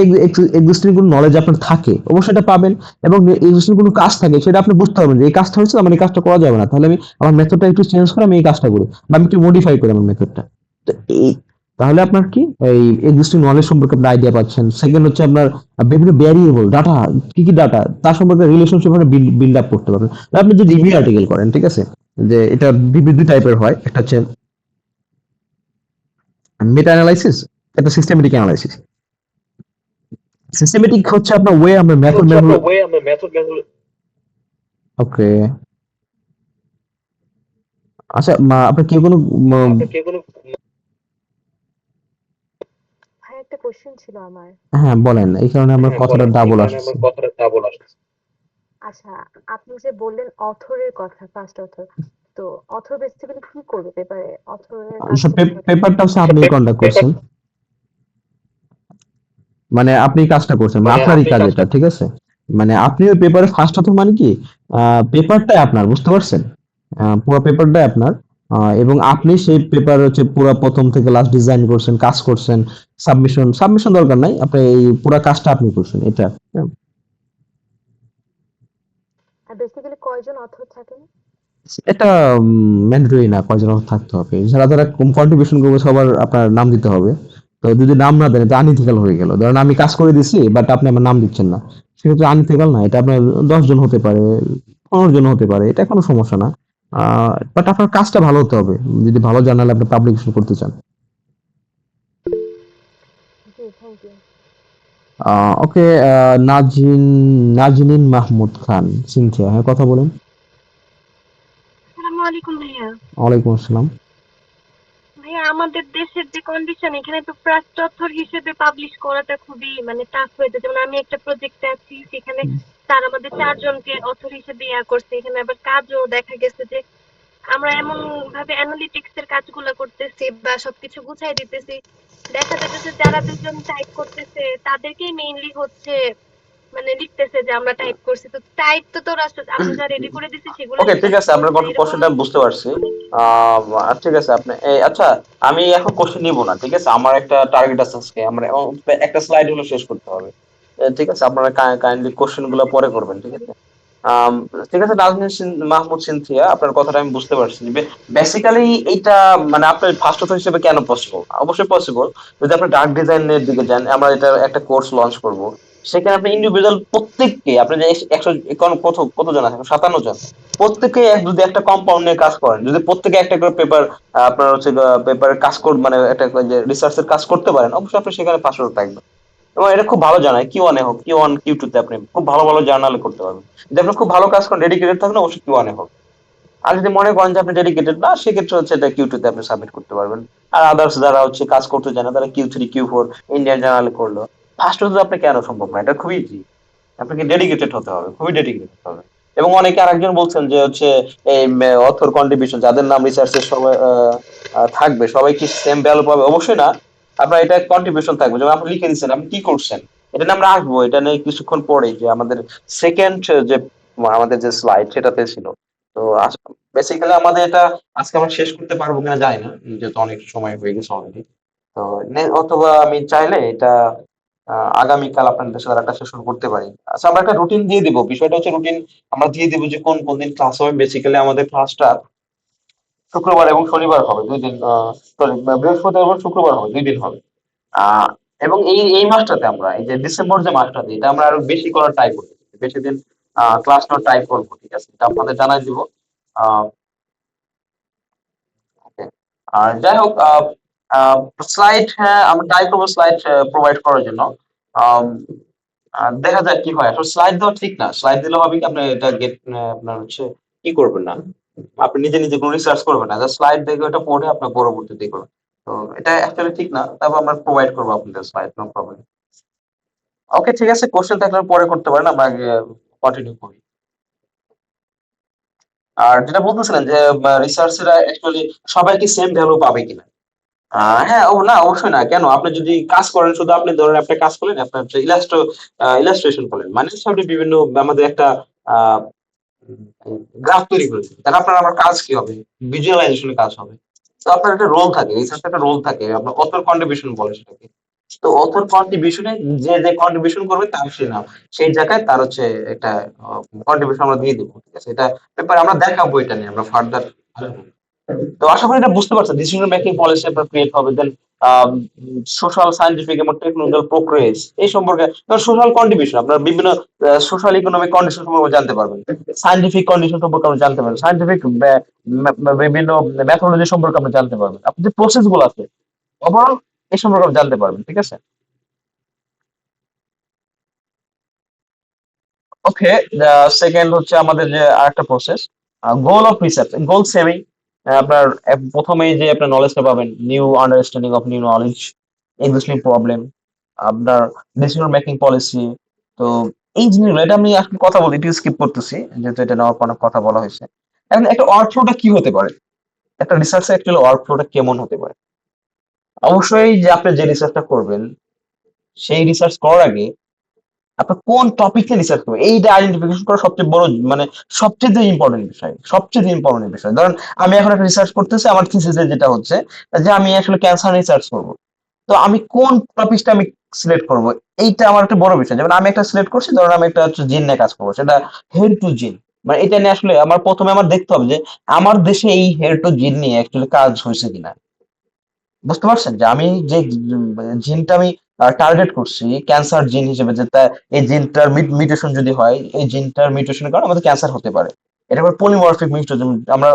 এক্সিস্টিং কোনো নলেজ আপনার থাকে অবশ্যই এটা পাবেন। এবং এক্সিস্টিং কোনো কাজ থাকে সেটা আপনি বুঝতে পারবেন যে এই কাজটা হচ্ছে, আমার এই কাজটা করা যাবে না, তাহলে আমি আমার মেথডটা একটু চেঞ্জ করে আমি এই কাজটা করি, বা আমি একটু মডিফাই করি আমার মেথডটা। তো এই, তাহলে আপনার কি এই এক্সিস্টিং নলেজ সম্পর্কে আপনার আইডিয়া পাচ্ছেন। সেকেন্ড হচ্ছে আপনার বিভিন্ন ভ্যারিয়েবল ডাটা, কি কি ডাটা তার সম্পর্কে রিলেশনশিপ আপনি বিল্ড আপ করতে পারবেন। আর আপনি যে রিভিউ আর্টিকেল করেন, ঠিক আছে, যে এটা বিভিন্ন টাইপের হয়, একটা হচ্ছে মেটা অ্যানালাইসিস, একটা সিস্টেমেটিক অ্যানালাইসিস। সিস্টেমেটিক হচ্ছে আপনার ওয়ে, আমরা মেথড ম্যানুয়াল। ওকে, আচ্ছা আপনার কি কোনো ভাই একটা কোশ্চেন ছিল আমার। হ্যাঁ বলেন, এই কারণে আমার কথাটা ডাবল আসছে। আচ্ছা, আপনি যে বললেন অথরের কথা, ফার্স্ট অথর, তো অথর বেসিক্যালি কি করবে পেপারে? অথরের কাজটা কি হবে? পেপারটা হচ্ছে আপনি কন্ডাক্ট করছেন, মানে আপনি কাজটা করছেন, মানে আপনারই কাজ এটা, ঠিক আছে। মানে আপনি ওই পেপারে ফার্স্ট অথর, মানে কি পেপারটাই আপনার, বুঝতে পারছেন, পুরো পেপারটাই আপনার। এবং আপনি সেই পেপার হচ্ছে পুরো প্রথম থেকে লাস্ট ডিজাইন করছেন, কাজ করছেন। সাবমিশন দরকার নাই, আপনি এই পুরো কাজটা আপনি করছেন এটা। হ্যাঁ। আর বেসিক্যালি কয়জন অথর থাকেন? এটা ম্যান্ডেটরি না, কয়জন থাকতে হবে, যারা যারা কন্ট্রিবিউশন করবে সবার আপনার নাম দিতে হবে। তো যদি নাম না দেন এটা আনইথিক্যাল হয়ে গেল। ধরেন আমি কাজ করে দিছি বাট আপনি আমার নাম দিচ্ছেন না, সেক্ষেত্রে আনইথিক্যাল না, এটা আপনার 10 জন হতে পারে, 15 জন হতে পারে, এটা কোনো সমস্যা না। বাট আপনার কাজটা ভালো হতে হবে যদি ভালো জার্নালে আপনি পাবলিকেশন করতে চান। জি, thank you. Okay, Nazneen Mahmud Khan, Cynthia, হ্যাঁ কথা বলেন। আসসালামু আলাইকুম ভাইয়া। ওয়ালাইকুম আসসালাম। ভাইয়া, আমাদের দেশের যে কন্ডিশন, এখানে তো প্রাচ্য অথর হিসেবে পাবলিশ করাটা খুবই মানে টাফ হয়ে যায়। যেমন আমি একটা প্রজেক্টে আছি, সেখানে স্যার আমাদের 4 জনকে অথর হিসেবে করছে। এখানে আবার কাজও দেখা গেছে যে আমরা এমন ভাবে অ্যানালিটিক্স এর কাজগুলো করতেছি বা সবকিছু গুছাই দিতেছি, দেখা যাচ্ছে যারা 2 জন টাইপ করতেছে তাদেরকেই মেইনলি হচ্ছে মানে লিখতেছে যে আমরা টাইপ করছি। তো টাইপ তো তোরা আমরা যা রেডি করে দিছি সেগুলো ওকে, ঠিক আছে, লিখতেছে, আপনার তো এরকম কোশ্চেনটা আমি বুঝতে পারছি। অনেক। ঠিক আছে, আপনি আচ্ছা, আমি এখন কোশ্চেন নিব না, ঠিক আছে, আমার একটা টার্গেট আছে আজকে, আমরা একটা স্লাইড হলো শেষ করতে হবে। ঠিক আছে, আপনারা কাইন্ডলি কোশ্চেন গুলো পরে করবেন, ঠিক আছে। আম, ঠিক আছে, মাহমুদ সিনথিয়া, আপনার কথাটা আমি বুঝতে পারছি। বেসিক্যালি এইটা মানে আপনার ফার্স্ট অথর হিসেবে কেন পসিবল? অবশ্যই পসিবল যদি আপনি ডার্ক ডিজাইনের দিকে যান। আমরা এটা একটা কোর্স লঞ্চ করব, সেখানে আপনি ইন্ডিভিজুয়াল প্রত্যেককে, আপনি যে 100 কতজন আছে, 57 জন, প্রত্যেকে যদি একটা কম্পাউন্ড নিয়ে কাজ করেন, যদি প্রত্যেকে একটা করে পেপার, আপনার হচ্ছে পেপারের কাজ মানে একটা রিসার্চের কাজ করতে পারেন, অবশ্যই আপনি সেখানে পাশ থাকবেন। এবং এটা খুব ভালো জানায়, Q1 এ হোক, Q1 Q2 তে আপনি খুব ভালো ভালো জার্নালে করতে পারবেন। যদি আপনি খুব ভালো কাজ করেন, ডেডিকেটেড থাকেন, অবশ্যই Q1 এ হোক। আর যদি মনে করেন যে আপনি ডেডিকেটেড না, সেক্ষেত্রে হচ্ছে এটা Q2 তে আপনি সাবমিট করতে পারবেন। আর আদার্স যারা হচ্ছে কাজ করতে চায় না, তারা Q3 Q4 ইন্ডিয়ান জার্নালে করলো। ফার্স্ট হতে আপনি কেন সম্ভব না? এটা খুবই ইজি। আপনাকে ডেডিকেটেড হতে হবে, খুবই ডেডিকেটেড হতে হবে। এবং অনেকে আরেকজন বলছেন যে হচ্ছে এই অথর কন্ট্রিবিউশন, যাদের নাম রিসার্চের সবাই থাকবে, সবাই কি সেম ভ্যালু পাবে? অবশ্যই না। আপনার এটা কন্ট্রিবিউশন থাকবে, যেমন আপনি লিখে দিচ্ছেন আপনি কি করছেন, এটা নিয়ে আমরা আসবো, এটা নিয়ে কিছুক্ষণ পরেই, যে আমাদের সেকেন্ড যে আমাদের যে স্লাইড সেটাতে ছিল। তো বেসিক্যালি আমাদের এটা আজকে আমরা শেষ করতে পারবো কিনা জানি না, যেহেতু অনেক সময় হয়ে গেছে অলরেডি। তো অথবা আমি চাইলে এটা আগামীকাল আপনাদের সাথে একটা সেশন করতে পারি। আচ্ছা, আমরা একটা রুটিন দিয়ে দিব, বিষয়টা হচ্ছে রুটিন আমরা দিয়ে দিব যে কোন কোন দিন ক্লাস হবে। বেসিক্যালি আমাদের ক্লাসটা শুক্রবার এবং শনিবার হবে, 2 দিন। সরি, বৃহস্পতিবার এবং শুক্রবার হবে, 2 দিন হবে। আহ এবং এই এই মাসটাতে আমরা, এই যে ডিসেম্বর যে মাসটাতে, এটা আমরা আরো বেশি করার ট্রাই করবো, বেশি দিন ক্লাস নেওয়ার ট্রাই করবো, ঠিক আছে, এটা আপনাদের জানাই দিব। আহ okay. আর যাই হোক, স্লাইড, হ্যাঁ আমরা ট্রাই করবো স্লাইড প্রোভাইড করার জন্য। আম, দেখা যাক কি হয়। আসলে স্লাইড দেওয়া ঠিক না, স্লাইড দিলে হবে কি, আপনি এটা আপনার হচ্ছে কি করবেন না, আপনি নিজে নিজে কোনো রিসার্চ করবেন না, স্লাইড দেখে ওটা পড়ে আপনার পরবর্তীতে করবেন। তো এটা অ্যাকচুয়ালি ঠিক না, তারপর আমরা প্রোভাইড করবো আপনাদের স্লাইড, নো প্রবলেম। ওকে, ঠিক আছে, কোশ্চেন থাকলে পরে করতে পারেন, আমরা আগে কন্টিনিউ করি। আর যেটা বলতেছিলেন যে রিসার্চেরা অ্যাকচুয়ালি সবাই কি সেম ভ্যালু পাবে কিনা? হ্যাঁ, না অবশ্যই না। কেন? আপনি যদি কাজ করেন, শুধু আপনি ধরেন আপনি কাজ করলেন, আপনার হচ্ছে ইলাস্ট্রেশন করলেন, মানে হচ্ছে আপনি বিভিন্ন আমাদের একটা গ্রাফ তৈরি করেছেন, তাহলে আপনার আমার কাজ কি হবে? ভিজুয়ালাইজেশনের কাজ হবে। তো আপনার একটা রোল থাকে, রিসার্চে একটা রোল থাকে, আপনার অথর কন্ট্রিবিউশন বলে সেটাকে। তো অথর কন্ট্রিবিউশনে যে যে কন্ট্রিবিউশন করবে তার সে নাম, সেই জায়গায় তার হচ্ছে একটা কন্ট্রিবিউশন আমরা দিয়ে দেবো, ঠিক আছে? এটা ব্যাপারে আমরা দেখাবো, এটা নিয়ে আমরা ফার্দার। তো আশা করি এটা বুঝতে পারছেন, ডিসিশন মেকিং পলিসি আপনার ক্রিয়েট হবে, দেন সোশ্যাল সায়েন্টিফিক এবং টেকনোলজিক্যাল প্রোগ্রেস এই সম্পর্কে, সোশ্যাল কন্ট্রিবিউশন আপনার বিভিন্ন সোশ্যাল ইকোনমিক কন্ডিশন সম্পর্কে জানতে পারবেন, সায়েন্টিফিক কন্ডিশন সম্পর্কে আপনি জানতে পারবেন, সায়েন্টিফিক বিভিন্ন মেথোলজি সম্পর্কে আপনি জানতে পারবেন, আপনি যে প্রসেস গুলো আছে ওভারঅল এই সম্পর্কে আপনি জানতে পারবেন, ঠিক আছে? ওকে, সেকেন্ড হচ্ছে আমাদের যে আরেকটা প্রসেস, গোল অফ রিসার্চ, গোল সেমিং। আপনার প্রথমেই যে আপনার নলেজটা পাবেন, new understanding of new knowledge, existing problem, আপনার ডিসিশন মেকিং পলিসি। তো এই জিনিসগুলো, এটা আমি আসলে কথা বলি, একটু স্কিপ করতেছি যেহেতু এটা নেওয়ার অনেক কথা বলা হয়েছে। এখন একটা ওয়ার্ক ফ্লোটা কি হতে পারে, একটা রিসার্চে অ্যাকচুয়ালি ওয়ার্ক ফ্লোটা কেমন হতে পারে? অবশ্যই যে আপনি যে রিসার্চটা করবেন সেই রিসার্চ করার আগে আপনার কোন টপিকে রিসার্চ করবে এইটা আইডেন্টিফিকেশন করা সবচেয়ে বড়, মানে সবচেয়ে ইম্পর্টেন্ট বিষয়, সবচেয়ে ইম্পর্টেন্ট বিষয়। ধরেন আমি এখন একটা রিসার্চ করতেছি, আমার থিসিসে যেটা হচ্ছে যে আমি আসলে ক্যান্সার রিসার্চ করব। তো আমি কোন টপিকটা আমি সিলেক্ট করব, এইটা আমার একটা বড় বিষয়। যেমন আমি একটা সিলেক্ট করছি, ধরুন আমি একটা হচ্ছে জিন নিয়ে কাজ করবো, সেটা হেড টু জিন, মানে এটা নিয়ে আসলে আমার প্রথমে আমার দেখতে হবে যে আমার দেশে এই হেড টু জিন নিয়ে অ্যাকচুয়ালি কাজ হয়েছে কিনা। বুঝতে পারছেন যে আমি যে জিনটা আমি টার্গেট করছি ক্যান্সার জিন হিসেবে, যে এই জিনটার মিউটেশন যদি হয়, এই জিনটার মিউটেশনের কারণে আমাদের ক্যান্সার হতে পারে। এটা আবার পলিমরফিক মিউটেশন,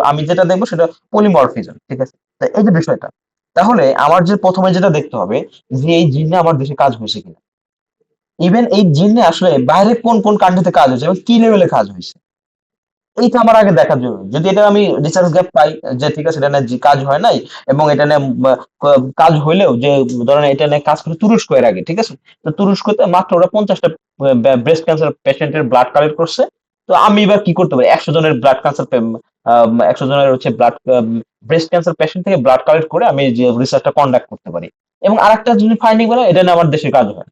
আমি যেটা দেখবো সেটা পলিমরফিজম, ঠিক আছে? তো এই যে বিষয়টা, তাহলে আমার যে প্রথমে যেটা দেখতে হবে যে এই জিনে আমার দেশে কাজ হয়েছে কিনা, ইভেন এই জিনে আসলে বাইরে কোন কোন কান্ট্রিতে কাজ হয়েছে এবং কি লেভেলে কাজ হয়েছে, এইটা আমার আগে দেখার জন্য। যদি এটা আমি রিসার্চ গ্যাপ পাই যে ঠিক আছে এটা নিয়ে কাজ হয় নাই, এবং এটা নিয়ে কাজ হইলেও যে ধরেন এটা নিয়ে কাজ করে তুরস্ক এর আগে, ঠিক আছে? তো তুরস্কতে মাত্র ওরা 50টা ব্রেস্ট ক্যান্সার পেশেন্টের ব্লাড কালেক্ট করছে। তো আমি এবার কি করতে পারি, 100 জনের ব্লাড ক্যান্সার, 100 জনের হচ্ছে ব্লাড ব্রেস্ট ক্যান্সার পেশেন্ট থেকে ব্লাড কালেক্ট করে আমি যে রিসার্চটা কন্ডাক্ট করতে পারি। এবং আরেকটা যদি ফাইন্ডিং বলে, এটা নিয়ে আমার দেশে কাজ হয়,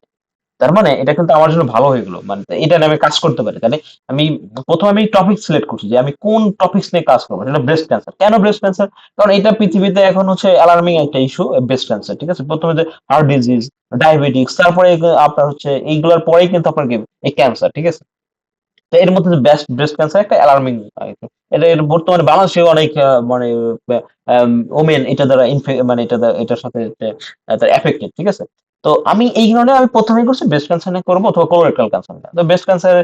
তার মানে এটা কিন্তু আমার জন্য ভালো হয়ে গেল, মানে এটা নিয়ে আমি কাজ করতে পারি। তাহলে আমি প্রথমে আমি টপিক সিলেক্ট করছি যে আমি কোন টপিকস নিয়ে কাজ করবো। সেটা ব্রেস্ট ক্যান্সার, কেন ব্রেস্ট ক্যান্সার? কারণ এটা পৃথিবীতে এখন হচ্ছে অ্যালার্মিং একটা ইস্যু, ব্রেস্ট ক্যান্সার, ঠিক আছে? প্রথমে যে হার্ট ডিজিজ, ডায়াবেটিক্স, তারপরে আপনার হচ্ছে এইগুলোর পরেই কিন্তু আপনার কি এই ক্যান্সার, ঠিক আছে? তো এর মধ্যে ব্রেস্ট ব্রেস্ট ক্যান্সার একটা অ্যালার্মিং। এটা এর বর্তমানে বাংলাদেশে অনেক মানে ওমেন এটা দ্বারা মানে এটার সাথে তার এফেক্টেড, ঠিক আছে? তো আমি এই কারণে আমি প্রথমেই করছি ব্রেস্ট ক্যান্সার নিয়ে করবো অথবা কোলোরেক্টাল ক্যান্সার নিয়ে। তো ব্রেস্ট ক্যান্সার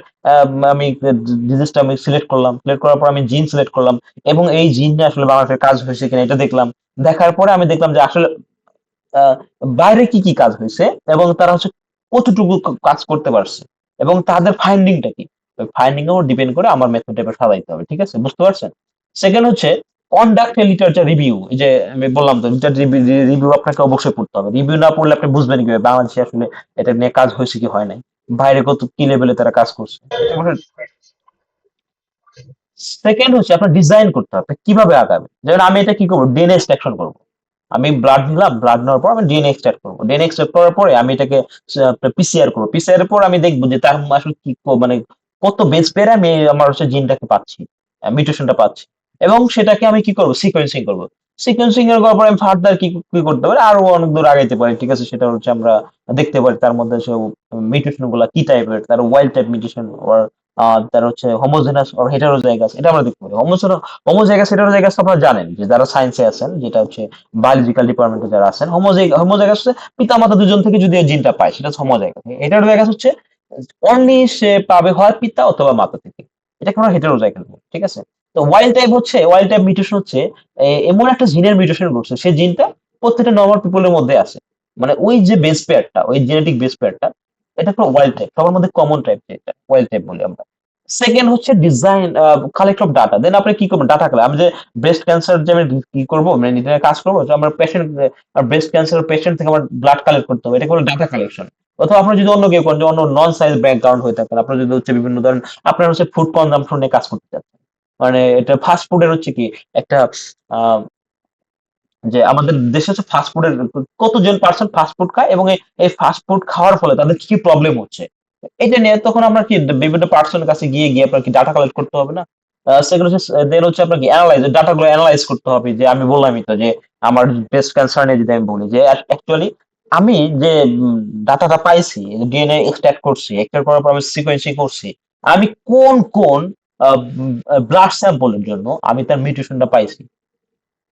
আমি ডিজিজটা আমি সিলেক্ট করলাম, সিলেক্ট করার পর আমি জিন সিলেক্ট করলাম, এবং এই জিন নিয়ে আসলে বাংলাদেশের কাজ হয়েছে কিনা এটা দেখলাম। দেখার পরে আমি দেখলাম যে আসলে আহ, বাইরে কি কি কাজ হয়েছে এবং তারা হচ্ছে কতটুকু কাজ করতে পারছে এবং তাদের ফাইন্ডিংটা কি। ওই ফাইন্ডিং এর উপর ডিপেন্ড করে আমার মেথডটা এবার সাজাইতে হবে, ঠিক আছে? বুঝতে পারছেন? সেকেন্ড হচ্ছে কন্ডাক্ট এ লিটারেচার রিভিউ। এই যে আমি বললাম তো লিটারেচার রিভিউ আপনাকে অবশ্যই পড়তে হবে, রিভিউ না পড়লে আপনি বুঝবেন কিভাবে বাংলাদেশে আসলে এটা নিয়ে কাজ হয়েছে কি হয় নাই, বাইরে কত কি লেভেলে তারা কাজ করছে। সেকেন্ড হচ্ছে আপনার ডিজাইন করতে হবে, আপনি কিভাবে আগাবেন। যেমন আমি এটা কি করবো, ডিএনএ এক্সট্রাকশন করবো। আমি ব্লাড নিলাম, ব্লাড নেওয়ার পর আমি ডিএনএ এক্সট্রাক্ট করবো, ডিএনএ এক্সট্রাক্ট করার পরে আমি এটাকে পিসিআর করবো, পিসিআর এর পর আমি দেখবো যে তার আসলে কি মানে কত বেস পেয়ারে আমি আমার হচ্ছে জিনটাকে পাচ্ছি, মিউটেশনটা পাচ্ছি। এবং সেটাকে আমি কি করবো, সিকোয়েন্সিং করবো। সিকোয়েন্সিং এর করার পরে আমি ফার্দার কি কি করতে পারি, আরো অনেক দূর আগাইতে পারি, ঠিক আছে? সেটা হচ্ছে আমরা দেখতে পারি তার মধ্যে সব মিউটেশন গুলা কি টাইপের, তার ওয়াইল্ড টাইপ মিউটেশন, তার হচ্ছে হোমোজেনাস অর হেটারোজাইগাস, এটা আমরা দেখতে পারি। হোমোজাইগাস হেটারোজাইগাস আপনারা জানেন যে যারা সায়েন্সে আছেন, যেটা হচ্ছে বায়োলজিক্যাল ডিপার্টমেন্টে যারা আছেন, হোমোজাইগাস হচ্ছে পিতামাতা দুজন থেকে যদি এই জিনটা পায় সেটা হচ্ছে হোমোজাইগাস। হেটারোজাইগাস হচ্ছে অনলি সে পাবে হয় পিতা অথবা মাতা থেকে, এটাকে আমরা হেটারোজাইগাস বলি, ঠিক আছে? তো ওয়াইল্ড টাইপ মিউটেশন হচ্ছে এমন একটা জিনের মিউটেশন ঘটছে, সেই জিনটা প্রত্যেকটা নর্মাল পিপলের মধ্যে আছে। মানে ওই যে বেস পেয়ারটা, ওই জেনেটিক বেস পেয়ারটা, এটা একটা ওয়াইল্ড টাইপ, সবার মধ্যে কমন টাইপ, যেটা ওয়াইল্ড টাইপ বলি আমরা। সেকেন্ড হচ্ছে ডিজাইন, কালেক্ট অফ ডাটা। দেন আপনি কি করবেন, ডাটা কালেক্ট। আমি যে ব্রেস্ট ক্যান্সার যে আমি কি করবো, মানে নিজের কাজ করবো, তো আমার পেশেন্ট, ব্রেস্ট ক্যান্সার পেশেন্ট থেকে আমার ব্লাড কালেক্ট করতে হবে, এটা কোনো ডাটা কালেকশন। অথবা আপনার যদি অন্য কেউ করেন, যে অন্য নন সায়েন্স ব্যাকগ্রাউন্ড হয়ে থাকেন, আপনার যদি হচ্ছে বিভিন্ন ধরেন আপনার হচ্ছে ফুড কনজাম্পশন নিয়ে কাজ করতে চাচ্ছেন, মানে এটা ফাস্ট ফুডের হচ্ছে কি একটা আহ যে আমাদের দেশে হচ্ছে ফাস্ট ফুডের কতজন পার্সন ফাস্ট ফুড খায় এবং এই ফাস্ট ফুড খাওয়ার ফলে তাদের কি কি প্রবলেম হচ্ছে, এটা নিয়ে তখন আমরা কি বিভিন্ন পার্সনের কাছে গিয়ে গিয়ে আপনার কি ডাটা কালেক্ট করতে হবে না? সেকেন্ড হচ্ছে দেন হচ্ছে আপনাকে অ্যানালাইজ ডাটাগুলো অ্যানালাইজ করতে হবে, যে আমি বললামই তো যে আমার বেস্ট কনসার্নে যদি আমি বলি যে অ্যাকচুয়ালি আমি যে ডাটাটা পাইছি, ডিএনএ এক্সট্রাক্ট করছি, এক্সট্রাক্ট করার পর আমি সিকোয়েন্সিং করছি, আমি কোন কোন ব্লাড স্যাম্পলের জন্য আমি তার মিউটেশনটা পাইছি,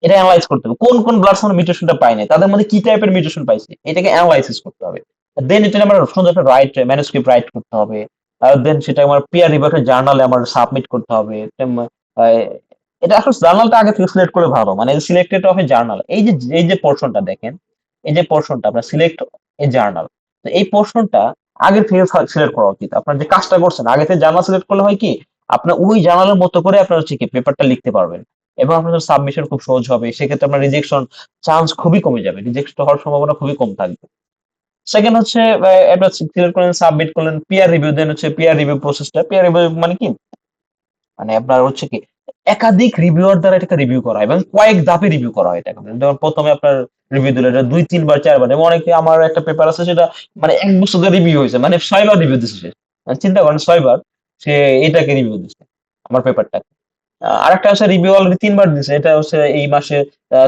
এটা অ্যানালাইজ করতে হবে। কোন কোন ব্লাড স্যাম্পল মিউটেশনটা পাই নাই, তাদের মধ্যে কি টাইপের মিউটেশন পাইছি, এটাকে অ্যানালাইসিস করতে হবে। দেন এটা আমার সুন্দর একটা ম্যানুস্ক্রিপ্ট রাইট করতে হবে। আর দেন সেটা আমার পিয়ার রিভিউ একটা জার্নালে আমার সাবমিট করতে হবে। এটা আসলে জার্নালটা আগে থেকে সিলেক্ট করে ভালো, মানে সিলেক্টেড অফ এ জার্নাল, এই যে পোর্শনটা দেখেন, এই যে পোর্শনটা আপনার সিলেক্ট এ জার্নাল, তো এই পোর্শনটা আগে থেকে সিলেক্ট করা উচিত। আপনার যে কাজটা করছেন আগে থেকে জার্নাল সিলেক্ট করলে হয় কি, আপনার ওই জার্নালের মতো করে আপনার হচ্ছে কি পেপারটা লিখতে পারবেন, এবং আপনার সাবমিশন খুব সহজ হবে। সেক্ষেত্রে আপনার রিজেকশন চান্স খুবই কমে যাবে, রিজেক্ট হওয়ার সম্ভাবনা খুবই কম থাকবে। সেকেন্ড হচ্ছে একটা সিলেক্ট করলেন, সাবমিট করলেন, পিয়ার রিভিউ, দেন হচ্ছে পিয়ার রিভিউ প্রসেসটা। পিয়ার রিভিউ মানে কি, মানে আপনার হচ্ছে কি একাধিক রিভিউয়ার দ্বারা এটাকে রিভিউ করা হয় এবং কয়েক ধাপে রিভিউ করা হয় এটাকে। যেমন প্রথমে আপনার রিভিউ দিলে এটা 2, 3 বার 4 বার, এবং অনেকে, আমার একটা পেপার আছে সেটা মানে 1 বছর ধরে রিভিউ হয়েছে, মানে 6 বার রিভিউ দিচ্ছে সে। মানে চিন্তা করেন 6 বার সে এটাকে রিভিউ দিচ্ছে, আমার পেপারটা। আরেকটা আছে রিভিউ অলরেডি 3 বার দিছে, এটা হচ্ছে এই মাসে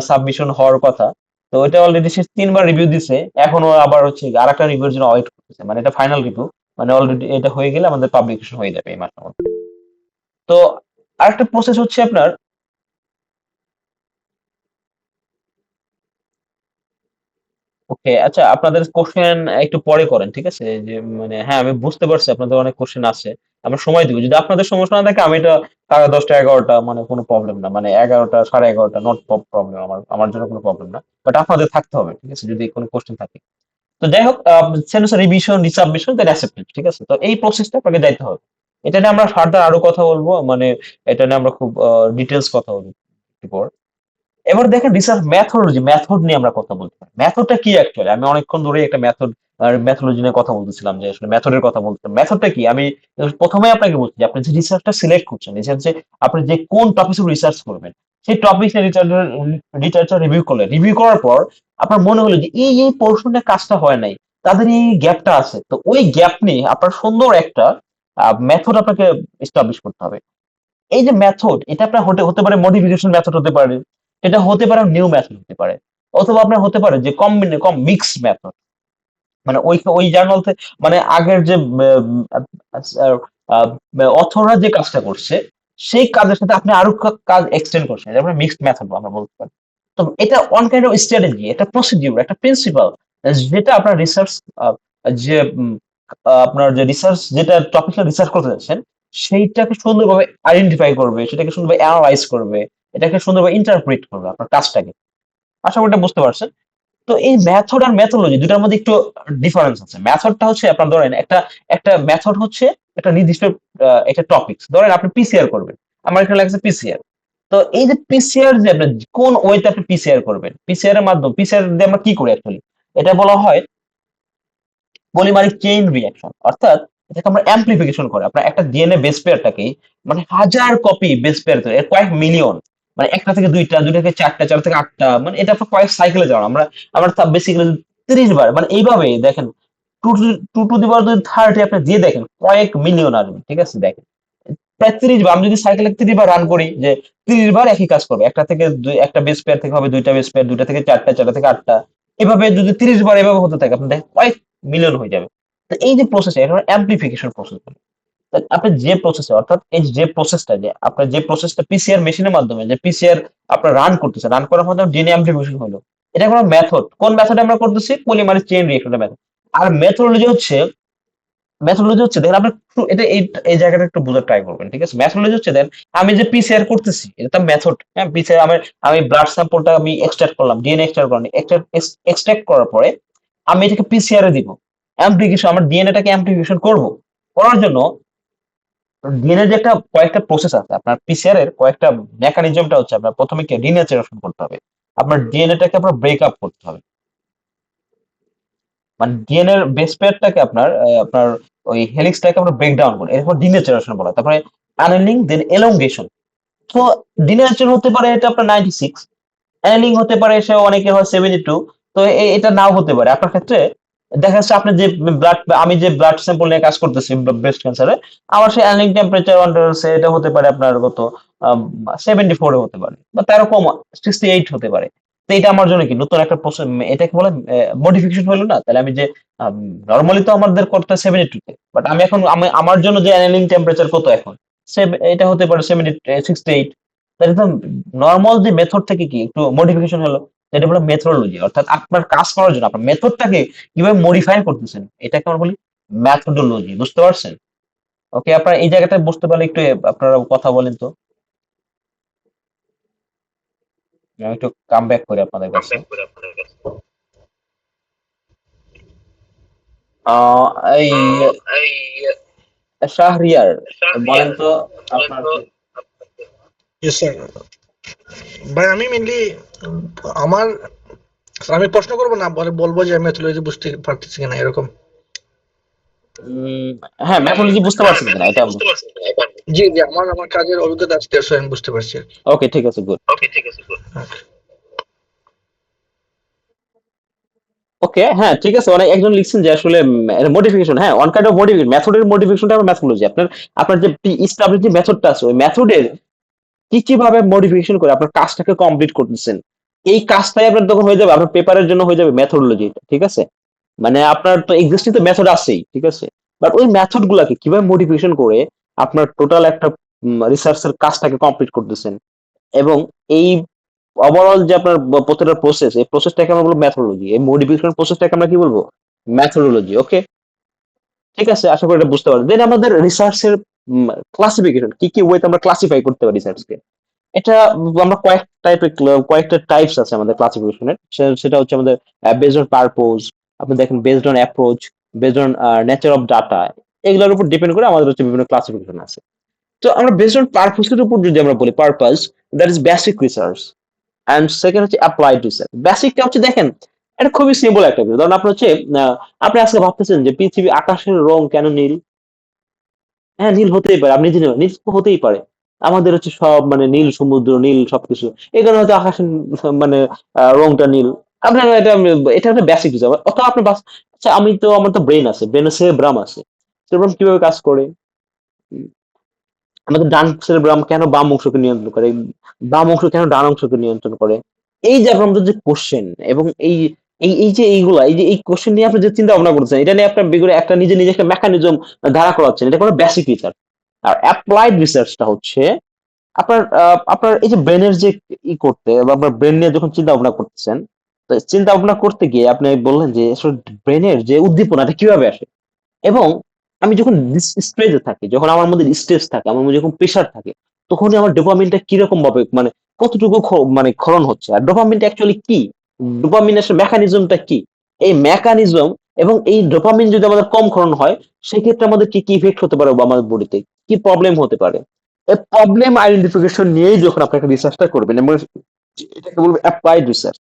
সাবমিশন হওয়ার কথা। তো এটা অলরেডি সে 3 বার রিভিউ দিছে, এখনো আবার হচ্ছে আরেকটা রিভিউর জন্য ওয়েট করতেছে, মানে এটা ফাইনাল রিভিউ, মানে অলরেডি এটা হয়ে গেলে আমাদের পাবলিকেশন হয়ে যাবে এই মাসের মধ্যে। তো আরেকটা প্রসেস হচ্ছে আপনার, ওকে আচ্ছা আপনাদের কোশ্চেন একটু পরে করেন, ঠিক আছে? যে মানে হ্যাঁ আমি বুঝতে পারছি আপনাদের অনেক কোশ্চেন আছে, আমরা সময় দিব। যদি আপনাদের সমস্যা না থাকে আমি এটা 10:30 11টা মানে কোনো প্রবলেম না, মানে 11টা 11:30 নট প্রবলেম, আমার জন্য কোনো প্রবলেম না, বাট আপনাদের থাকতে হবে, ঠিক আছে, যদি কোনো কোশ্চেন থাকে। তো যাই হোক, সেন্স রিভিশন, রিসাবমিশন, দেন অ্যাকসেপ্টেন্স, ঠিক আছে? তো এই প্রসেসটা আপনাকে যাইতে হবে। এটা নিয়ে আমরা ফার্দার আরো কথা বলবো, মানে এটা নিয়ে আমরা খুব ডিটেলস কথা বলবো একটু পর। এবার দেখেন রিসার্চ ম্যাথোলজি, মেথড নিয়ে আমরা কথা বলতে পারি। মেথডটা কি অ্যাকচুয়ালি, আমি অনেকক্ষণ ধরে একটা ম্যাথোলজি নিয়ে কথা বলতেছিলাম, যে আসলে মেথডের কথা বলতাম। মেথডটা কি আমি প্রথমে আপনাকে বলছি, যে আপনি যে রিসার্চটা সিলেক্ট করছেন, রিসার্চে আপনি যে কোন টপিকে রিসার্চ করবেন, সেই টপিক লিটারেচার রিভিউ করলেন, রিভিউ করার পর আপনার মনে হলো যে এই পোর্শনে কাজটা হয় নাই, তাদের এই গ্যাপটা আছে, তো ওই গ্যাপ নিয়ে আপনার সুন্দর একটা মেথড আপনাকে এস্টাবলিশ করতে হবে। এই যে মেথড, এটা আপনার হতে হতে পারে মডিফিকেশন মেথড হতে পারে, এটা হতে পারে নিউ মেথড হতে পারে, অথবা আপনার হতে পারে যে মিক্স মেথড, মানে ওই জার্নাল থেকে, মানে আগের যে অথররা যে কাজটা করছে সেই কাজের সাথে আপনি আরো কাজ এক্সটেন্ড করছেন, এটা আমরা মিক্সড মেথড আমরা বলতে পারি। তো এটা ওয়ান কাইন্ড অফ স্ট্র্যাটেজি, একটা প্রসিডিউর, একটা প্রিন্সিপাল, যেটা আপনার রিসার্চ, যে আপনার যে রিসার্চ, যেটা টপিকটা রিসার্চ করতে যাচ্ছেন সেইটাকে সুন্দরভাবে আইডেন্টিফাই করবে, সেটাকে সুন্দরভাবে অ্যানালাইজ করবে, এটাকে সুন্দরভাবে ইন্টারপ্রিট করবে আপনার কাজটাকে। আশা করি এটা বুঝতে পারছেন। তো এই মেথড আর মেথোলজি দুটার মধ্যে একটু ডিফারেন্স আছে। মেথডটা হচ্ছে আপনার ধরেন একটা একটা মেথড হচ্ছে একটা নির্দিষ্ট একটা টপিক, ধরেন আপনি পিসিআর করবেন, আমার এখানে লাগছে পিসিআর। তো এই যে পিসিআর, যে আপনি কোন ওয়েতে আপনি পিসিআর করবেন, পিসিআর এর মাধ্যমে, পিসিআর দিয়ে আমরা কি করি অ্যাকচুয়ালি, এটা বলা হয় পলিমারিক চেইন রিঅ্যাকশন, অর্থাৎ এটাকে আমরা অ্যামপ্লিফিকেশন করে আপনার একটা ডিএনএ বেস পেয়ারটাকে, মানে হাজার কপি বেস পেয়ার তৈরি, এর কয়েক মিলিয়ন, মানে একটা থেকে দুইটা, দুইটা থেকে চারটা, চার থেকে আটটা, মানে এটা আপনার কয়েক সাইকেলে যাওয়া, আমরা আমরা বেসিক্যালি 30 বার, মানে এইভাবে দেখেন, টু টু টু দি পাওয়ার যদি 30 আপনি দিয়ে দেখেন কয়েক মিলিয়ন আসবে, ঠিক আছে? দেখেন প্রায় 30 বার, আমি যদি সাইকেলে 30 বার রান করি, যে 30 বার একই কাজ করবে, একটা থেকে একটা বেস পেয়ার থেকে হবে দুইটা বেস পেয়ার, দুইটা থেকে চারটা, চারটা থেকে আটটা, এভাবে যদি 30 বার এভাবে হতে থাকে, আপনি দেখেন কয়েক মিলিয়ন হয়ে যাবে। তো এই যে প্রসেস, এটা অ্যামপ্লিফিকেশন প্রসেস। আপনি যে প্রসেসে, অর্থাৎ এই যে প্রসেসটা, যে আপনার যে প্রসেসটা পিসিআর মেশিনের মাধ্যমে যে পিসিআর আপনার রান করতেছে, রান করার মাধ্যমে ডিএনএ অ্যামপ্লিফিকেশন হলো, এটা কোনো মেথড। কোন মেথডে আমরা করতেছি? পলিমারেজ চেইন রিঅ্যাকশনের মেথড। আর মেথোডোলজি হচ্ছে দেখেন আপনি এটা এই জায়গাটা একটু বোঝার ট্রাই করবেন, ঠিক আছে? মেথোডোলজি হচ্ছে দেন আমি যে পিসিআর করতেছি, এটা তো মেথড। হ্যাঁ, পিসিআর আমি ব্লাড স্যাম্পলটা আমি এক্সট্রাক্ট করলাম, ডিএনএ এক্সট্রাক্ট করলাম, এক্সট্রাক্ট করার পরে আমি এটাকে পিসিআর এ দিব, অ্যামপ্লিফিকেশন, আমার ডিএনএটাকে অ্যামপ্লিফিকেশন করব। করার জন্য ডিএনএ যে একটা কয়েকটা প্রসেস আছে, আপনার পিসিআর এর কয়েকটা মেকানিজমটা হচ্ছে আপনার প্রথমে কি ডিনেচারেশন করতে হবে, আপনার ডিএনএটাকে আপনার ব্রেক আপ করতে হবে, মানে ডিএনএ এর বেস পেয়ারটাকে আপনার ওই হেলিক্সটাকে আমরা ব্রেক ডাউন করি, এরপর ডিনেচারেশন বলা হয়। তারপরে অ্যানেলিং, দেন এলংগেশন। তো ডিনেচার হতে পারে এটা আপনার 96, অ্যানেলিং হতে পারে সে অনেকের হয় 72, তো এটা নাও হতে পারে আপনার ক্ষেত্রে। দেখা যাচ্ছে আপনি যে আমি যে ব্লাড স্যাম্পল নিয়ে কাজ করতেছি ব্রেস্ট ক্যান্সারে, আমার সেই অ্যানিলিং টেম্পারেচার এটা হতে পারে আপনার কত 74 এ হতে পারে বা তারও কম 68 হতে পারে। তো এটা আমার জন্য কি নতুন একটা প্রসেস, এটাকে বলে মডিফিকেশন হলো না? তাহলে আমি যে নরমালি তো আমাদের করতে 72 তে, বাট আমি এখন আমার জন্য যে অ্যানিলিং টেম্পারেচার কত এখন, এটা হতে পারে 68। তাহলে তো নরমাল যে মেথড থেকে কি একটু মডিফিকেশন হলো, এটা বলে মেথোডোলজি। অর্থাৎ আপনার কাজ করার জন্য আপনার মেথডটাকে কিভাবে মডিফাই করতেছেন, এটাকে আমরা বলি ম্যাথোডোলজি। বুঝতে পারছেন? ওকে, আপনারা এই জায়গাটা বুঝতে পারলে একটু আপনারা কথা বলেন তো, আমি একটু কাম ব্যাক করি আপনাদের কাছে। আহ, এই শাহরিয়ার বলেন তো আপনার কি? Yes sir. ভাই আমি মেনলি আমার আমি প্রশ্ন করবো না, পরে বলবো যে আমি মেথোলজি বুঝতে পারতেছি কিনা এরকম। উম, হ্যাঁ, ম্যাথোলজি বুঝতে পারছেন কিনা এটা। জি জি, আমার কাজের অভিজ্ঞতা আছে, দেড়শো আমি বুঝতে পারছি আর কি। ওকে, ঠিক আছে, গুড। Okay. ওকে, হ্যাঁ, ঠিক আছে। অনেক একজন লিখছেন যে আসলে মডিফিকেশন, হ্যাঁ, ওয়ান কাইন্ড অফ মডিফিকেশন, মেথডের মডিফিকেশনটা আমরা ম্যাথোলজি। আপনার আপনার যে এস্টাবলিশ যে মেথডটা আছে, ওই মেথডের কি কিভাবে মডিফিকেশন করে আপনার কাজটাকে কমপ্লিট করতেছেন, এই কাজটাই আপনার তখন হয়ে যাবে, আপনার পেপারের জন্য হয়ে যাবে মেথোডোলজি। ঠিক আছে? মানে আপনার তো এক্সিস্টিং তো মেথড আছেই, ঠিক আছে, বাট ওই মেথড গুলাকে কিভাবে মডিফিকেশন করে আপনার টোটাল একটা রিসার্চের কাজটাকে কমপ্লিট করতেছেন, এবং এই ওভারঅল যে আপনার প্রতিটা প্রসেস, এই প্রসেসটাকে আমরা বলবো ম্যাথোডোলজি। এই মডিফিকেশন প্রসেসটাকে আমরা কি বলবো? ম্যাথোডোলজি। ওকে, ঠিক আছে, আশা করি এটা বুঝতে পারবেন। দেন আমাদের রিসার্চের ক্লাসিফিকেশন, কি কি ওয়েতে আমরা ক্লাসিফাই করতে পারি রিসার্চকে, এটা আমরা কয়েকটা টাইপস আছে আমাদের ক্লাসিফিকেশনের। সেটা হচ্ছে আমাদের বেসড অন পারপোজ, আপনি দেখেন based on approach, based on nature of data, এগুলোর উপর ডিপেন্ড করে আমাদের হচ্ছে বিভিন্ন ক্লাসিফিকেশন আছে। তো আমরা বেসড অন পারপোজের উপর যদি আমরা বলি, purpose, that is basic research, and second হচ্ছে অ্যাপ্লাইড রিসার্চ। বেসিকটা হচ্ছে দেখেন, এটা খুবই সিম্পল একটা বিষয়। ধরুন আপনি হচ্ছে আপনি আজকে ভাবতেছেন যে পৃথিবী আকাশের রং কেন নীল? হ্যাঁ, নীল হতেই পারে, আপনি জানেন নীল তো হতেই পারে। আমাদের হচ্ছে সব মানে নীল সমুদ্র, নীল সবকিছু, এই কারণে হয়তো আকাশের মানে রংটা নীল। আপনার এটা এটা একটা বেসিক বিষয়। অথবা আপনি আচ্ছা, আমার তো ব্রেন আছে, ব্রেনের সেরেব্রাম আছে। সেরেব্রাম কিভাবে কাজ করে? আমাদের ডান সেরেব্রাম কেন বাম অংশকে নিয়ন্ত্রণ করে, বাম অংশ কেন ডান অংশকে নিয়ন্ত্রণ করে? এই যে আমাদের যে কোশ্চেন, এবং এই এই এই যে এইগুলা, এই যে এই কোশ্চেন নিয়ে আপনি যে চিন্তা ভাবনা করছেন, এটা নিয়ে আপনার বিগড়ে একটা নিজে নিজে একটা মেকানিজম ধারা করাচ্ছেন, এটা কোনো বেসিক রিসার্চ। আর অ্যাপ্লাইড রিসার্চটা হচ্ছে আপনার এই যে ব্রেনের যে করতে, বা আপনার ব্রেন নিয়ে যখন চিন্তা ভাবনা করতেছেন, তো চিন্তা ভাবনা করতে গিয়ে আপনি বললেন যে আসলে ব্রেনের যে উদ্দীপনাটা কিভাবে আসে, এবং আমি যখন স্ট্রেসে থাকি, যখন আমার মধ্যে স্ট্রেস থাকে, আমার মধ্যে যখন প্রেশার থাকে, তখনই আমার ডোপামিনটা কিরকম ভাবে মানে কতটুকু মানে ক্ষরণ হচ্ছে, আর ডোপামিনটা অ্যাকচুয়ালি কি, ডোপামিনের মেকানিজমটা কি, এই মেকানিজম, এবং এই ডোপামিন যদি আমাদের কম ক্ষরণ হয়, সেক্ষেত্রে আমাদের কি কি ইফেক্ট হতে পারে বা আমাদের বডিতে কি প্রবলেম হতে পারে। এই প্রবলেম আইডেন্টিফিকেশন নিয়েই যখন আপনি একটা রিসার্চটা করবেন, এবং এটাকে বলবো অ্যাপ্লাইড রিসার্চ।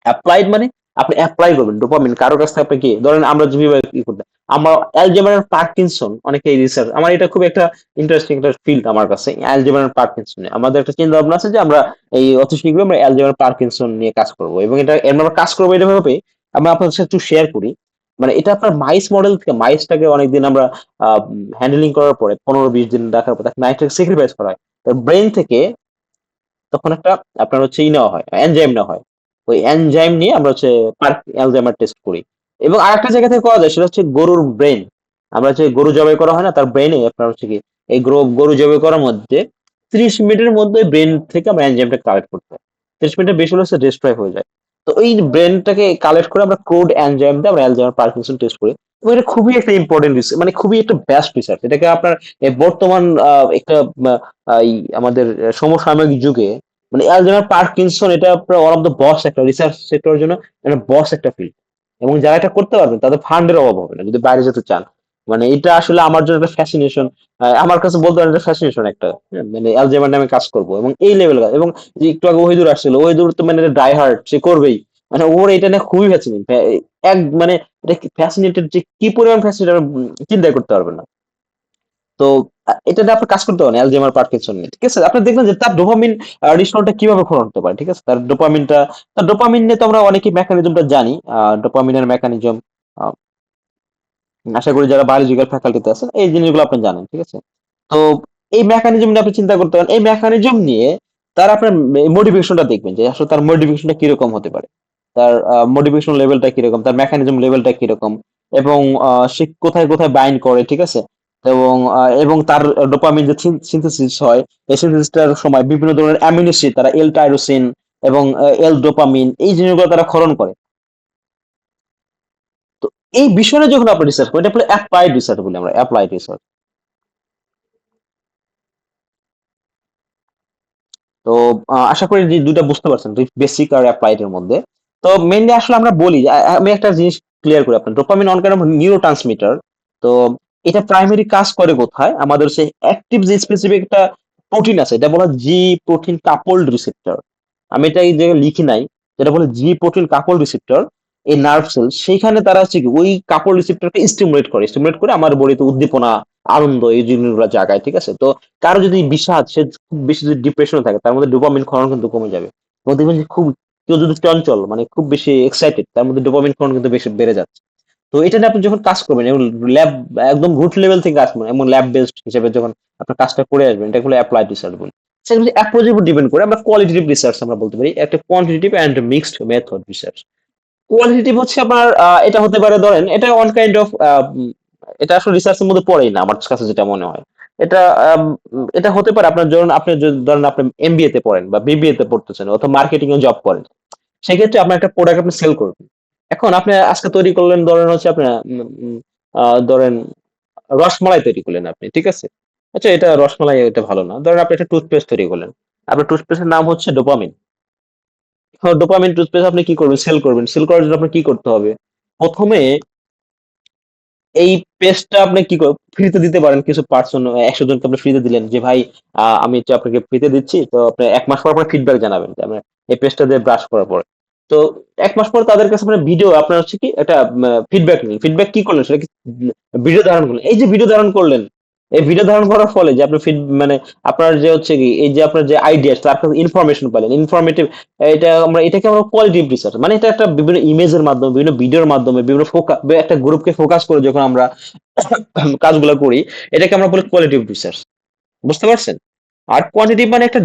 অ্যাপ্লাইড মানে আপনি অ্যাপ্লাই করবেন ডোপামিন কারো কাছ থেকে। আপনি কি ধরেন আমরা যেভাবে কি করতে, আমার অ্যালজেইমার পার্কিনসন, অনেকে এই রিসার্চ, আমার এটা খুব একটা ইন্টারেস্টিং একটা ফিল্ড আমার কাছে, অ্যালজেইমার পার্কিনসন। আমাদের একটা চিন্তা ভাবনা আছে যে আমরা এই অতি শীঘ্র আমরা অ্যালজেইমার পার্কিনসন নিয়ে কাজ করব, এবং এটা আমরা কাজ করবো এটা ভাবে আমরা আপনাদের সাথে একটু শেয়ার করি। মানে এটা আপনার মাইস মডেল থেকে, মাইসটাকে অনেকদিন আমরা হ্যান্ডেলিং করার পরে 15-20 দিন রাখার পর তাকে নাইট্রেট স্যাক্রিফাইস করা হয়, ব্রেন থেকে তখন একটা আপনার হচ্ছে নেওয়া হয়, এনজাইম নেওয়া হয়। ওই এনজাইম নিয়ে আমরা হচ্ছে অ্যালজাইমার টেস্ট করি। এবং আরেকটা জায়গা থেকে করা যায়, সেটা হচ্ছে গরুর ব্রেন। আমরা হচ্ছে গরু জবাই করা হয় না, তার ব্রেনে আপনার হচ্ছে কি এই গরু জবাই করার মধ্যে 30 মিনিটের মধ্যে ব্রেন থেকে আমরা এনজাইমটা কালেক্ট করতে হয়। 30 মিনিটের বেশি হলে ডিস্ট্রয় হয়ে যায়। তো ওই ব্রেনটাকে কালেক্ট করে আমরা ক্রুড এনজাইম দিয়ে আমরা অ্যালজাইমার পার্কিনসন টেস্ট করি। এবং এটা খুবই একটা ইম্পর্টেন্ট রিসার্চ, মানে খুবই একটা বেস্ট রিসার্চ। এটাকে আপনার বর্তমান একটা এই আমাদের সমসাময়িক যুগে মানে অ্যালজাইমার পার্কিনসন এটা পুরো ওয়ান অফ দ্য বস একটা রিসার্চ সেক্টরের জন্য, একটা বস একটা ফিল্ড। এবং যারা এটা করতে পারবেন তাদের ফান্ডের অভাব হবে না যদি বাইরে যেতে চান। মানে এটা আসলে আমার জন্য একটা ফ্যাসিনেশন, আমার কাছে বলতে পারেন এটা ফ্যাসিনেশন একটা, হ্যাঁ, মানে অ্যালজাইমার নামে কাজ করবো এবং এই লেভেল কাজ। এবং যে একটু আগে ওহিদুর আসছিল, ওহিদুর তো মানে ডাই হার্ট, সে করবেই, মানে ওর এটা নিয়ে খুবই ফ্যাসিনেট এক মানে এটা ফ্যাসিনেটেড, যে কি পরিমাণ ফ্যাসিনেটেড চিন্তাই করতে পারবেন না। তো এটা নিয়ে আপনি কাজ করতে পারেন অ্যালজাইমার পার্কিনসন নিয়ে। ঠিক আছে, আপনি দেখবেন যে তার ডোপামিন রিস্পন্সটা কিভাবে ক্ষরণ হতে পারে। ঠিক আছে, তার ডোপামিন নিয়ে তো আমরা অনেকেই মেকানিজমটা জানি, ডোপামিনের মেকানিজম, আহ, আশা করি যারা বায়োলজিক্যাল ফ্যাকাল্টিতে আছেন এই জিনিসগুলো আপনি জানেন, ঠিক আছে? তো এই মেকানিজম নিয়ে আপনি চিন্তা করতে পারেন, এই মেকানিজম নিয়ে তার আপনার মোটিভেশনটা দেখবেন যে আসলে তার মোটিভেশনটা কিরকম হতে পারে, তার মোটিভেশন লেভেলটা কিরকম, তার মেকানিজম লেভেলটা কিরকম, এবং সে কোথায় কোথায় বাইন্ড করে, ঠিক আছে? এবং তার ডোপামিন যে সিনথেসিস হয়, এই সিনথেসিসটার সময় বিভিন্ন ধরনের অ্যামিনো অ্যাসিড তারা এল টাইরোসিন এবং এল ডোপামিন এই জিনিসগুলো তারা ক্ষরণ করে। তো এই বিষয়ে যখন আপনি রিসার্চ করেন, এটা বলে অ্যাপ্লাইড রিসার্চ বলি আমরা, অ্যাপ্লাইড রিসার্চ। তো আশা করি যে দুইটা বুঝতে পারছেন, বেসিক আর অ্যাপ্লাইড এর মধ্যে। তো মেইনলি আসলে আমরা বলি যে আমি একটা জিনিস ক্লিয়ার করি আপনার, dopamine on kind of neuro transmitter. তো এটা প্রাইমারি কাজ করে কোথায়, আমাদের সেই অ্যাক্টিভ যে স্পেসিফিক একটা প্রোটিন আছে, এটা বলা জি প্রোটিন কাপলড রিসেপ্টর। আমি এটা এই জায়গায় লিখি নাই, যেটা বলে জি প্রোটিন কাপল রিসেপ্টর, এই নার্ভ সেল সেইখানে তারা হচ্ছে কি ওই কাপল রিসেপ্টরকে স্টিমুলেট করে আমার বডিতে উদ্দীপনা, আনন্দ এই জিনিসগুলো জায়গায়, ঠিক আছে? তো কারো যদি বিষাদ, সে খুব বেশি যদি ডিপ্রেশনে থাকে, তার মধ্যে ডোপামিন ক্ষরণ কিন্তু কমে যাবে। এবং দেখবেন যে খুব কেউ যদি চঞ্চল, মানে খুব বেশি এক্সাইটেড, তার মধ্যে ডোপামিন ক্ষরণ কিন্তু বেশি বেড়ে যাচ্ছে। তো এটা নিয়ে আপনি যখন কাজ করবেন এবং ল্যাব একদম রুট লেভেল থেকে কাজ করবেন এবং ল্যাব বেসড হিসেবে যখন আপনার কাজটা করে আসবেন, এটা হলো অ্যাপ্লাইড রিসার্চ বলি। সেগুলো অ্যাপ্রোচের উপর ডিপেন্ড করে আমরা কোয়ালিটেটিভ রিসার্চ আমরা বলতে পারি, একটা quantitative and mixed method research. Qualitative হচ্ছে আপনার এটা হতে পারে, ধরেন এটা ওয়ান কাইন্ড অফ, এটা আসলে রিসার্চের মধ্যে পড়েই না আমার কাছে যেটা মনে হয়। এটা এটা হতে পারে আপনার, ধরুন আপনি যদি ধরেন আপনি এমবিএ তে পড়েন বা বিবিএ তে পড়তেছেন অথবা মার্কেটিং এ জব করেন, সেক্ষেত্রে আপনার একটা প্রোডাক্ট আপনি সেল করবেন। এখন আপনি আজকে তৈরি করলেন, ধরেন হচ্ছে আপনার ধরেন রসমালাই তৈরি করলেন আপনি, ঠিক আছে? আচ্ছা, এটা রসমালাই, এটা ভালো না। ধরেন আপনি একটা টুথপেস্ট তৈরি করলেন, আপনার টুথপেস্টের নাম হচ্ছে ডোপামিন। ডোপামিন টুথপেস্ট আপনি কি করবেন, সেল করবেন। সেল করার জন্য আপনার কি করতে হবে? প্রথমে এই পেস্টটা আপনি কি ফ্রিতে দিতে পারেন, কিছু পার্সন 100 জনকে আপনি ফ্রিতে দিলেন যে ভাই আমি হচ্ছে আপনাকে ফ্রিতে দিচ্ছি, তো আপনি 1 মাস পর আপনার ফিডব্যাক জানাবেন যে আমরা এই পেস্টটা দিয়ে ব্রাশ করার পরে। তো 1 মাস পর তাদের কাছে আপনার ভিডিও, আপনার হচ্ছে কি একটা ফিডব্যাক নিলেন। ফিডব্যাক কি করলেন, সেটা কি ভিডিও ধারণ করলেন। এই যে ভিডিও ধারণ করলেন, এই ভিডিও ধারণ করার ফলে যে আপনি মানে আপনার যে হচ্ছে কি এই যে আপনার যে আইডিয়া, তার কাছে ইনফরমেশন পেলেন, ইনফরমেটিভ। এটাকে আমরা কোয়ালিটিভ রিসার্চ, মানে এটা একটা বিভিন্ন ইমেজের মাধ্যমে, বিভিন্ন ভিডিওর মাধ্যমে, বিভিন্ন ফোকাস, একটা গ্রুপকে ফোকাস করে যখন আমরা কাজগুলো করি, এটাকে আমরা বলি কোয়ালিটিভ রিসার্চ। বুঝতে পারছেন? আর কোয়ান্টিটিভ মানে একটা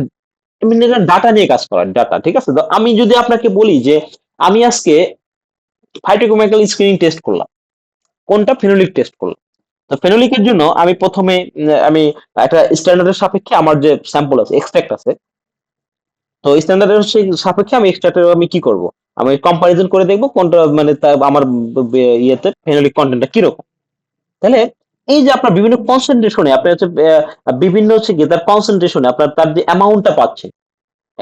ডাটা নিয়ে কাজ করা, ডাটা, ঠিক আছে? তো আমি যদি আপনাকে বলি যে আমি আজকে ফাইটোকেমিক্যাল স্ক্রিনিং টেস্ট করলাম, কোনটা, ফেনোলিক টেস্ট করলাম। তো ফেনোলিকের জন্য আমি প্রথমে আমি একটা স্ট্যান্ডার্ডের সাপেক্ষে আমার যে স্যাম্পল আছে, এক্সট্রাক্ট আছে, তো স্ট্যান্ডার্ডের সেই সাপেক্ষে আমি এক্সট্রাক্টের আমি কি করব, আমি কম্পারিজন করে দেখবো কোনটা মানে আমার ইয়েতে ফেনোলিক কন্টেন্টটা কিরকম। তাহলে এই যে আপনার বিভিন্ন কনসেন্ট্রেশনে আপনি হচ্ছে বিভিন্ন হচ্ছে গিয়ে তার কনসেন্ট্রেশনে আপনার তার যে অ্যামাউন্টটা পাচ্ছেন,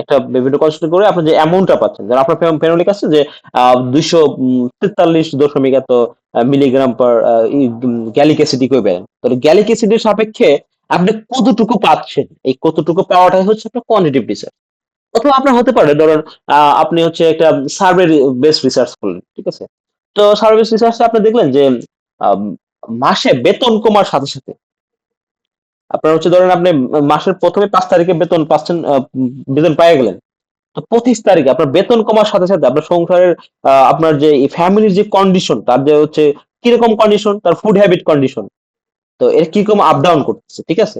একটা বিভিন্ন কনসেন্ট্রেট করে আপনি যে অ্যামাউন্টটা পাচ্ছেন, যেমন আপনার ফেনোলিক আছে যে 243 এত milligram per gallic acid equivalent. তাহলে গ্যালিক অ্যাসিডের সাপেক্ষে আপনি কতটুকু পাচ্ছেন, এই কতটুকু পাওয়াটাই হচ্ছে আপনার কোয়ান্টিটিভ রিসার্চ। অথবা আপনার হতে পারে, ধরুন আপনি হচ্ছে একটা সার্ভে বেস রিসার্চ করলেন, ঠিক আছে? তো সার্ভে বেস রিসার্চে আপনি দেখলেন যে আম, মাসে বেতন কমার সাথে সাথে আপনার হচ্ছে, ধরেন আপনি মাসের প্রথমে 5 তারিখে বেতন পাচ্ছেন, বেতন পেয়ে গেলেন। তো 25 তারিখে আপনার বেতন কমার সাথে সাথে আপনার সংসারের আপনার যে ফ্যামিলির যে কন্ডিশন, তার যে হচ্ছে কিরকম কন্ডিশন, তার ফুড হ্যাবিট কন্ডিশন, তো এর কিরকম আপ ডাউন করতেছে, ঠিক আছে?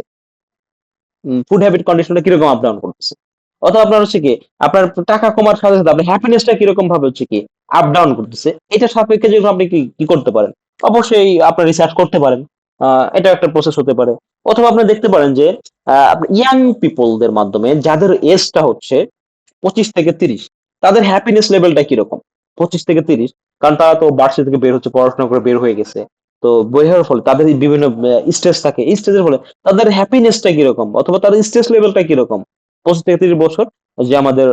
ফুড হ্যাবিট কন্ডিশনটা কিরকম আপ ডাউন করতেছে। অথবা আপনার হচ্ছে কি আপনার টাকা কমার সাথে সাথে আপনার হ্যাপিনেসটা কিরকম ভাবে হচ্ছে কি আপ ডাউন করতেছে, এটা সাপেক্ষে যখন আপনি কি কি করতে পারেন, অবশ্যই আপনার রিসার্চ করতে পারেন। এটা একটা প্রসেস হতে পারে। অথবা আপনি দেখতে পারেন যে আপনি ইয়াং পিপলদের মাধ্যমে, যাদের এজটা হচ্ছে 25 থেকে 30, তাদের হ্যাপিনেস লেভেলটা কিরকম 25 থেকে 30, কারণ তারা তো ভার্সিটি থেকে বের হচ্ছে, পড়াশোনা করে বের হয়ে গেছে। তো বের হওয়ার ফলে তাদের বিভিন্ন স্ট্রেস থাকে, এই স্ট্রেসের ফলে তাদের হ্যাপিনেসটা কিরকম অথবা তাদের স্ট্রেস লেভেলটা কিরকম 25 থেকে 30 বছর, যে আমাদের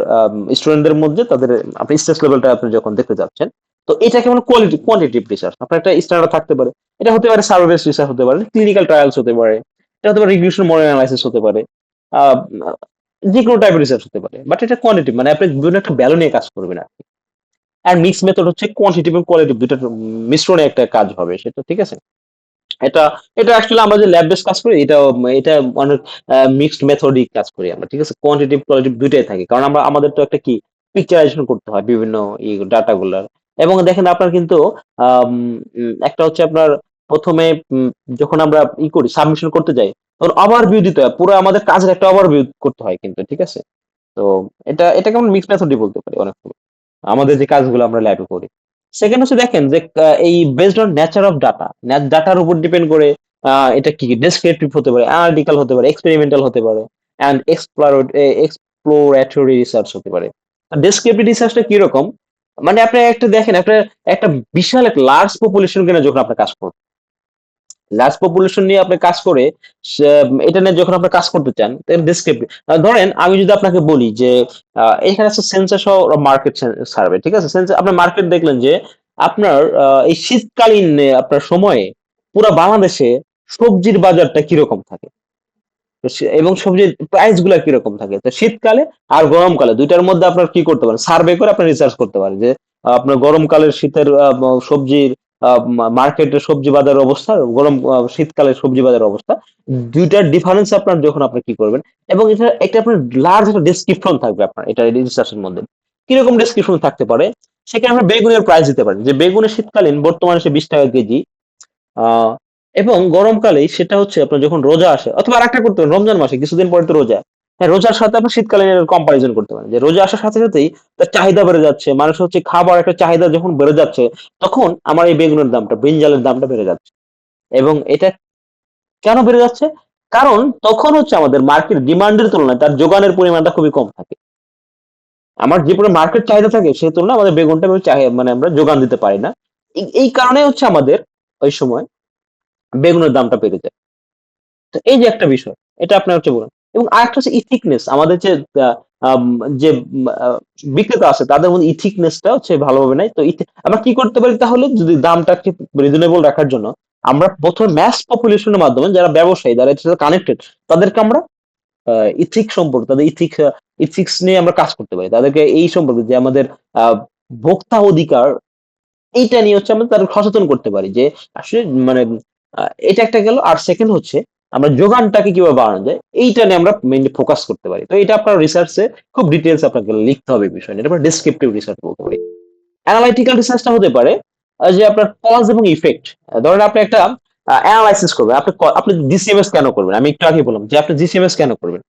স্টুডেন্টদের মধ্যে তাদের আপনি স্ট্রেস লেভেলটা আপনি যখন দেখতে যাচ্ছেন। তো এটাকে আমরা কোয়ালিটিভ রিসার্চ, আপনার একটা স্ট্যান্ডার্ড থাকতে পারে। এটা হতে পারে সার্ভিস রিসার্চ, হতে পারে ক্লিনিক্যাল ট্রায়ালস, হতে পারে এটা হতে পারে রিগ্রেশন মডেল অ্যানালাইসিস, হতে পারে আহ, যে কোনো টাইপের রিসার্চ হতে পারে। বাট এটা কোয়ান্টিটিভ, মানে আপনি বিভিন্ন একটা ভ্যালু নিয়ে কাজ করবেন আর কি। আর মিক্স মেথড হচ্ছে কোয়ান্টিটিভ এবং কোয়ালিটিভ দুটার মিশ্রণে একটা কাজ হবে সেটা, ঠিক আছে? এটা এটা অ্যাকচুয়ালি আমরা যে ল্যাব বেস কাজ করি, এটা এটা অনেক মিক্সড মেথডই কাজ করি আমরা, ঠিক আছে? কোয়ান্টিটিভ কোয়ালিটিভ দুইটাই থাকে, কারণ আমরা আমাদের তো একটা কি পিকচারাইজেশন করতে হয় বিভিন্ন ডাটা গুলার। এবং দেখেন আপনার কিন্তু একটা হচ্ছে আপনার প্রথমে যখন আমরা করি সাবমিশন করতে যাই তখন ওভারভিউ দিতে হয়, পুরো আমাদের কাজের একটা ওভারভিউ করতে হয় কিন্তু, ঠিক আছে? তো এটাকে আমরা মিক্স মেথডই বলতে পারি অনেক সময় আমাদের যে কাজগুলো আমরা ল্যাবে করি। সেকেন্ড হচ্ছে দেখেন যে এই based on nature of data, ডাটার উপর ডিপেন্ড করে এটা কি ডেসক্রিপটিভ হতে পারে, অ্যানালিটিক্যাল হতে পারে, এক্সপেরিমেন্টাল হতে পারে, অ্যান্ড এক্সপ্লোরেটরি রিসার্চ হতে পারে। ডেসক্রিপটিভ রিসার্চটা কিরকম, মানে আপনি একটা দেখেন একটা একটা বিশাল এক লার্জ পপুলেশন কিনা যখন আপনি কাজ করবেন, লার্জ পপুলেশন নিয়ে আপনি কাজ করে এটা নিয়ে যখন আপনি কাজ করতে চান ডেসক্রিপটিভ, ধরেন আমি যদি আপনাকে বলি যে এখানে আছে সেন্সাস মার্কেট সার্ভে, ঠিক আছে? সেন্সাস আপনার মার্কেট দেখলেন যে আপনার এই শীতকালীন আপনার সময়ে পুরো বাংলাদেশে সবজির বাজারটা কিরকম থাকে, তো এবং সবজির প্রাইস গুলা কিরকম থাকে। তো শীতকালে আর গরমকালে দুইটার মধ্যে আপনার কি করতে পারেন, সার্ভে করে আপনি রিসার্চ করতে পারেন যে আপনার গরমকালের শীতের সবজির মার্কেটের সবজি বাজারের অবস্থা, শীতকালের সবজি বাজারের অবস্থা, দুইটার ডিফারেন্স আপনার যখন আপনি কি করবেন, এবং এটা একটা আপনার লার্জ একটা ডেসক্রিপশন থাকবে আপনার এটা রিসার্চের মধ্যে। কিরকম ডেসক্রিপশন থাকতে পারে, সেখানে আমরা বেগুনের প্রাইস দিতে পারি যে বেগুনের শীতকালীন বর্তমানে সে 20 টাকা কেজি, আহ এবং গরমকালে সেটা হচ্ছে আপনার যখন রোজা আসে, অথবা আরেকটা করতে পারেন রমজান মাসে কিছুদিন পরে তো রোজা, হ্যাঁ রোজার সাথে আপনি শীতকালীন কম্পারিজন করতে পারেন যে রোজা আসার সাথে সাথেই তার চাহিদা বেড়ে যাচ্ছে, মানুষ হচ্ছে খাবার একটা চাহিদা যখন বেড়ে যাচ্ছে তখন আমার এই বেগুনের দামটা, ব্রিঞ্জালের দামটা বেড়ে যাচ্ছে। এবং এটা কেন বেড়ে যাচ্ছে, কারণ তখন হচ্ছে আমাদের মার্কেট ডিমান্ডের তুলনায় তার যোগানের পরিমাণটা খুবই কম থাকে। আমার যে পরিমাণ মার্কেট চাহিদা থাকে সেই তুলনায় আমাদের বেগুনটা মানে আমরা যোগান দিতে পারি না। এই কারণে হচ্ছে আমাদের ওই সময় বেগুনের দামটা বেড়ে যায়। তো এই যে একটা বিষয়, এটা আপনার হচ্ছে বলুন। এবং আরেকটা হচ্ছে ইথিকনেস, আমাদের যে আহ, আম, যে বিক্রেতা আছে তাদের মধ্যে ইথিকনেসটা হচ্ছে ভালোভাবে নাই। তো আমরা কি করতে পারি তাহলে, যদি দামটাকে রিজনেবল রাখার জন্য আমরা প্রথমে ম্যাস পপুলেশনের মাধ্যমে যারা ব্যবসায়ী যারা এর সাথে কানেক্টেড তাদেরকে আমরা ইথিক সম্পর্কে, তাদের ইথিক্স নিয়ে আমরা কাজ করতে পারি, তাদেরকে এই সম্পর্কে যে আমাদের আহ ভোক্তা অধিকার এইটা নিয়ে হচ্ছে আমরা তাদের সচেতন করতে পারি যে আসলে মানে এটা একটা গেল। আর সেকেন্ড হচ্ছে আমরা যোগানটাকে কিভাবে বাড়ানো যায় এইটা নিয়ে আমরা মেইনলি ফোকাস করতে পারি। তো এটা আপনার রিসার্চে খুব ডিটেলস আপনাকে লিখতে হবে এই বিষয় নিয়ে, এটা আমরা ডেসক্রিপটিভ রিসার্চ বলতে পারি। অ্যানালাইটিক্যাল রিসার্চটা হতে পারে যে আপনার কজ এবং ইফেক্ট, ধরেন আপনি একটা অ্যানালাইসিস করবেন, আপনি জিসিএমএস কেন করবেন, আমি একটু আগে বললাম যে আপনি জিসিএমএস কেন করবেন,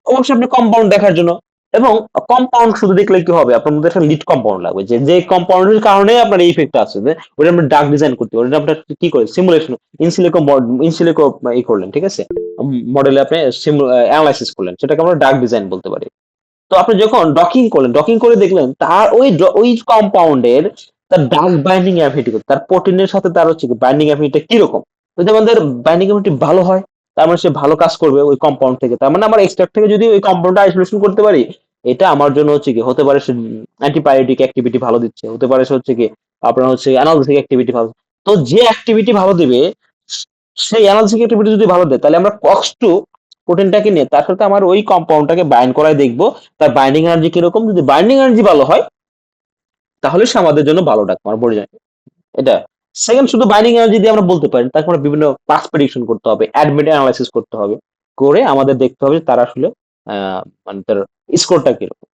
অবশ্যই আপনি কম্পাউন্ড দেখার জন্য। এবং কম্পাউন্ড শুধু দেখলে কি হবে, আপনার মধ্যে একটা লিড কম্পাউন্ড লাগবে যে যে কম্পাউন্ডের কারণে আপনার এই ইফেক্টটা আছে, যে ওটা আমরা ডাক ডিজাইন করতে পারি, ওটা আপনার কি করে সিমুলেশন ইনসিলিকো করলেন, ঠিক আছে? মডেলে আপনি অ্যানালাইসিস করলেন, সেটাকে আমরা ডাক ডিজাইন বলতে পারি। তো আপনি যখন ডকিং করলেন, ডকিং করে দেখলেন তার ওই কম্পাউন্ডের তার ডার্ক বাইন্ডিং অ্যাফিনিটি, তার প্রোটিনের সাথে তার হচ্ছে বাইন্ডিং অ্যাফিনিটি কিরকম। যদি আমাদের বাইন্ডিং অ্যাফিনিটি ভালো হয় তার মানে সে ভালো কাজ করবে ওই কম্পাউন্ড থেকে, তার মানে আমার এক্সট্রাক্ট থেকে যদি ওই কম্পাউন্ডটা আইসোলেশন করতে পারি, এটা আমার জন্য হচ্ছে কি হতে পারে, সে অ্যান্টিবায়োটিক অ্যাক্টিভিটি ভালো দিচ্ছে, হতে পারে সে হচ্ছে কি আপনার হচ্ছে অ্যানালজেসিক অ্যাক্টিভিটি ভালো। তো যে অ্যাক্টিভিটি ভালো দিবে সেই অ্যানালজেসিক অ্যাক্টিভিটি যদি ভালো দেয় তাহলে আমরা কক্স টু প্রোটিনটাকে নিয়ে তার সাথে আমার ওই কম্পাউন্ডটাকে বাইন্ড করায় দেখবো তার বাইন্ডিং এনার্জি কিরকম। যদি বাইন্ডিং এনার্জি ভালো হয় তাহলে সে আমাদের জন্য ভালো ডাক আমার পড়ে যায়। এটা সেকেন্ড, শুধু বাইন্ডিং এনার্জি দিয়ে আমরা বলতে পারি, তারপরে বিভিন্ন পাস প্রেডিকশন করতে হবে, অ্যাডমিট অ্যানালাইসিস করতে হবে, করে আমাদের দেখতে হবে তার আসলে মানে তার স্কোরটা কিরকম।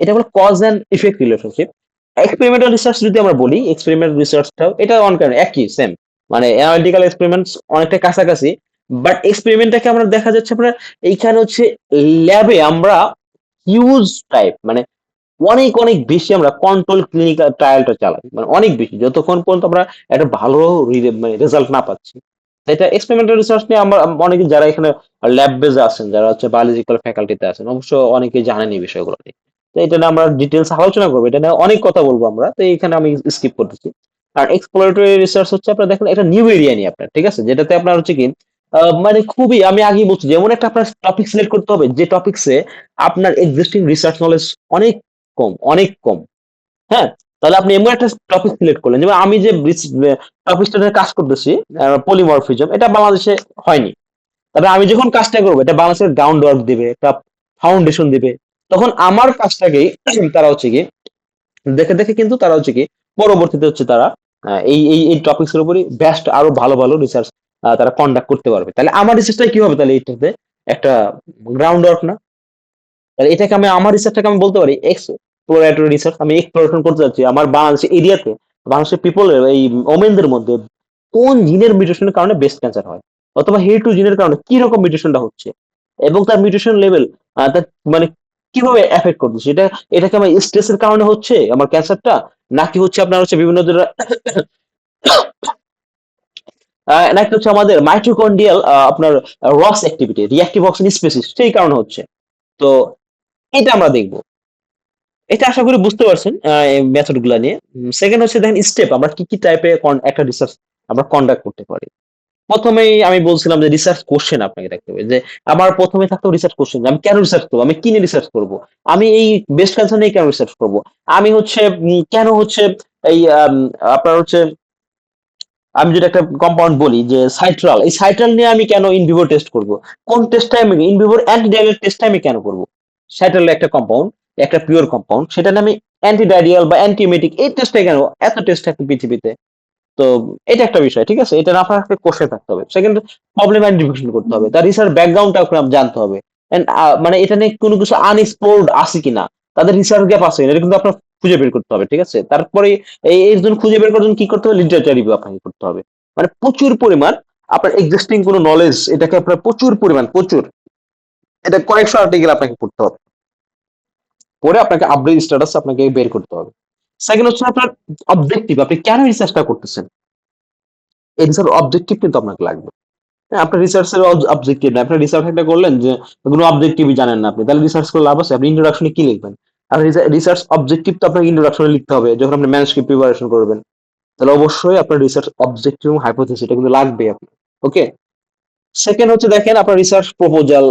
এটা হলো cause and effect relationship. Experimental research যদি আমরা বলি, এক্সপেরিমেন্টাল রিসার্চটাও এটা একই সেম, মানে অ্যানালিটিক্যাল এক্সপেরিমেন্টস অনেকটা কাছাকাছি। বাট এক্সপেরিমেন্টটাকে আমরা দেখা যাচ্ছে আপনার এইখানে হচ্ছে ল্যাবে আমরা হিউজ টাইপ মানে অনেক অনেক বেশি আমরা কন্ট্রোল ক্লিনিক্যাল ট্রায়ালটা চালাই, মানে অনেক বেশি, যতক্ষণ পর্যন্ত আমরা একটা ভালো মানে রেজাল্ট না পাচ্ছি। এটা এক্সপেরিমেন্টাল রিসার্চ নিয়ে আমরা অনেকে যারা এখানে ল্যাব বেজে আছেন, যারা হচ্ছে বায়োলজিক্যাল ফ্যাকাল্টিতে আছেন, অবশ্য অনেকে জানেন এই বিষয়গুলো নিয়ে। তো এটা নিয়ে আমরা ডিটেলস আলোচনা করবো, এটা নিয়ে অনেক কথা বলবো আমরা, তো এখানে আমি স্কিপ করতেছি। আর এক্সপ্লোরেটরি রিসার্চ হচ্ছে আপনার দেখেন একটা নিউ এরিয়া নিয়ে আপনার, ঠিক আছে, যেটাতে আপনার হচ্ছে কি মানে খুবই আমি আগেই বলছি যেমন একটা আপনার টপিক সিলেক্ট করতে হবে যে টপিকসে আপনার এক্সিস্টিং রিসার্চ নলেজ অনেক কম, অনেক কম। হ্যাঁ, তাহলে আপনি এমন একটা টপিক সিলেক্ট করলেন, যেমন আমি যে টপিকটা নিয়ে কাজ করতেছি পলিমরফিজম, এটা বাংলাদেশে হয়নি। তবে আমি যখন কাজটা করবো এটা বাংলাদেশের গ্রাউন্ড ওয়ার্ক দিবে, একটা ফাউন্ডেশন দিবে, তখন আমার কাজটাকেই তারা হচ্ছে কি দেখে দেখে কিন্তু তারা হচ্ছে কি পরবর্তীতে হচ্ছে তারা এই এই এই টপিকস এর উপরই বেস্ট আরো ভালো ভালো রিসার্চ তারা কন্ডাক্ট করতে পারবে। তাহলে আমার রিসার্চটা কি হবে, তাহলে এইটাতে একটা গ্রাউন্ড ওয়ার্ক না, তাহলে এটাকে আমি আমার রিসার্চটাকে আমি বলতে পারি এক্সপ্লোরেটরি রিসার্চ, আমি এক্সপ্লোরেশন করতে যাচ্ছি আমার বাংলাদেশের এরিয়াতে, বাংলাদেশের পিপলের এই ওমেনদের মধ্যে কোন জিনের মিউটেশনের কারণে ব্রেস্ট ক্যান্সার হয়, অথবা HER2 জিনের কারণে কি রকম মিউটেশনটা হচ্ছে, এবং তার মিউটেশন লেভেল তার মানে কিভাবে এফেক্ট করতেছে, এটাকে আমার স্ট্রেসের কারণে হচ্ছে আমার ক্যান্সারটা, নাকি হচ্ছে আপনার হচ্ছে বিভিন্ন ধরনের নাকি হচ্ছে আমাদের মাইটোকন্ড্রিয়াল আপনার রস অ্যাক্টিভিটি, রিঅ্যাক্টিভ অক্সিজেন স্পেসিস, সেই কারণে হচ্ছে। তো এটা আমরা দেখবো। এটা আশা করি বুঝতে পারছেন মেথড গুলা নিয়ে। সেকেন্ড হচ্ছে দেখেন স্টেপ, আমরা কি কি টাইপের একটা রিসার্চ আমরা কন্ডাক্ট করতে পারি। প্রথমেই আমি বলছিলাম যে রিসার্চ কোশ্চেন আপনাকে রাখতে হবে, যে আমার প্রথমে থাকতো রিসার্চ কোশ্চেন, আমি কেন রিসার্চ করবো, আমি কি নিয়ে রিসার্চ করবো, আমি এই ব্রেস্ট ক্যান্সার নিয়ে কেন রিসার্চ করবো, আমি হচ্ছে কেন হচ্ছে এই আপনার হচ্ছে আমি যদি একটা কম্পাউন্ড বলি যে সাইট্রাল, এই সাইট্রাল নিয়ে আমি কেন ইনভিভো টেস্ট করব, কোন টেস্টটা আমি ইনভিভোর অ্যান্টিডাইরিয়াল টেস্টটা আমি কেন করব, সাইট্রাল একটা কম্পাউন্ড, একটা পিওর কম্পাউন্ড, সেটা নিয়ে আমি অ্যান্টিডাইরিয়াল বা অ্যান্টিমেটিক এই টেস্টটা কেন, এত টেস্ট থাকে পৃথিবীতে। তো এটা একটা বিষয়, ঠিক আছে, এটা আপনার একটা কোশ্চেন থাকতে হবে। সেকেন্ড, প্রবলেম আইডেন্টিফিকেশন করতে হবে, তার রিসার্চ ব্যাকগ্রাউন্ডটা আপনার জানতে হবে, এন্ড মানে এটা নিয়ে কোনো কিছু আনএক্সপ্লোরড আছে কিনা, তাদের রিসার্চ গ্যাপ আছে কিনা, এটা কিন্তু আপনার খুঁজে বের করতে হবে, ঠিক আছে। তারপরে এর জন্য খুঁজে বের করার জন্য কি করতে হবে, লিটারেচার রিভিউ আপনাকে করতে হবে, মানে প্রচুর পরিমাণ আপনার এক্সিস্টিং কোনো নলেজ, এটাকে আপনার প্রচুর পরিমাণ, প্রচুর, এটা কয়েকশো আর্টিকেল আপনাকে পড়তে হবে, পরে আপনাকে আপডেট স্ট্যাটাস আপনাকে বের করতে হবে। সেকেন্ড হচ্ছে আপনার অবজেক্টিভ, আপনি কেন রিসার্চটা করতেছেন, এই রিসার্চ অবজেক্টিভ কিন্তু আপনাকে লাগবে। হ্যাঁ, আপনার রিসার্চের অবজেক্টিভ না, আপনার রিসার্চ একটা করলেন যে কোনো অবজেক্টিভই জানেন না আপনি, তাহলে রিসার্চ করে লাভ আছে, আপনি ইন্ট্রোডাকশনে কি লিখবেন, আর রিসার্চ অবজেক্টিভ তো আপনাকে ইন্ট্রোডাকশনে লিখতে হবে যখন আপনি ম্যানুস্ক্রিপ্ট প্রিপারেশন করবেন, তাহলে অবশ্যই আপনার রিসার্চ অবজেক্টিভ এবং হাইপোথিসিস এটা কিন্তু লাগবে আপনার। ওকে, সেকেন্ড হচ্ছে দেখেন আপনার রিসার্চ প্রপোজাল,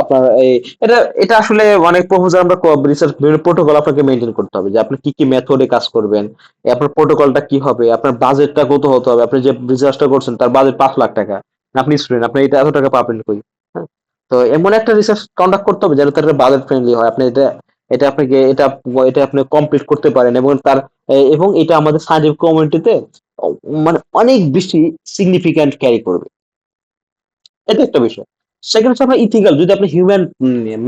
আপনার এই এটা এটা আসলে অনেক প্রপোজাল আমরা রিসার্চ প্রোটোকল আপনাকে মেনটেন করতে হবে, যে আপনি কি কি মেথডে কাজ করবেন, আপনার প্রোটোকলটা কি হবে, আপনার বাজেটটা কত হতে হবে, আপনি যে রিসার্চটা করছেন তার বাজেট 5 লাখ টাকা, আপনি স্টুডেন্ট, আপনি এটা এত টাকা পাবেন কই, হ্যাঁ? তো এমন একটা রিসার্চ কন্ডাক্ট করতে হবে যেন তার বাজেট ফ্রেন্ডলি হয়, আপনি এটা এটা আপনাকে এটা এটা আপনি কমপ্লিট করতে পারেন, এবং তার এবং এটা আমাদের সায়েন্টিফিক কমিউনিটিতে মানে অনেক বেশি সিগনিফিক্যান্ট ক্যারি করবে, এটা একটা বিষয়। সেকেন্ড হচ্ছে আপনার ইথিক্যাল, যদি আপনি হিউম্যান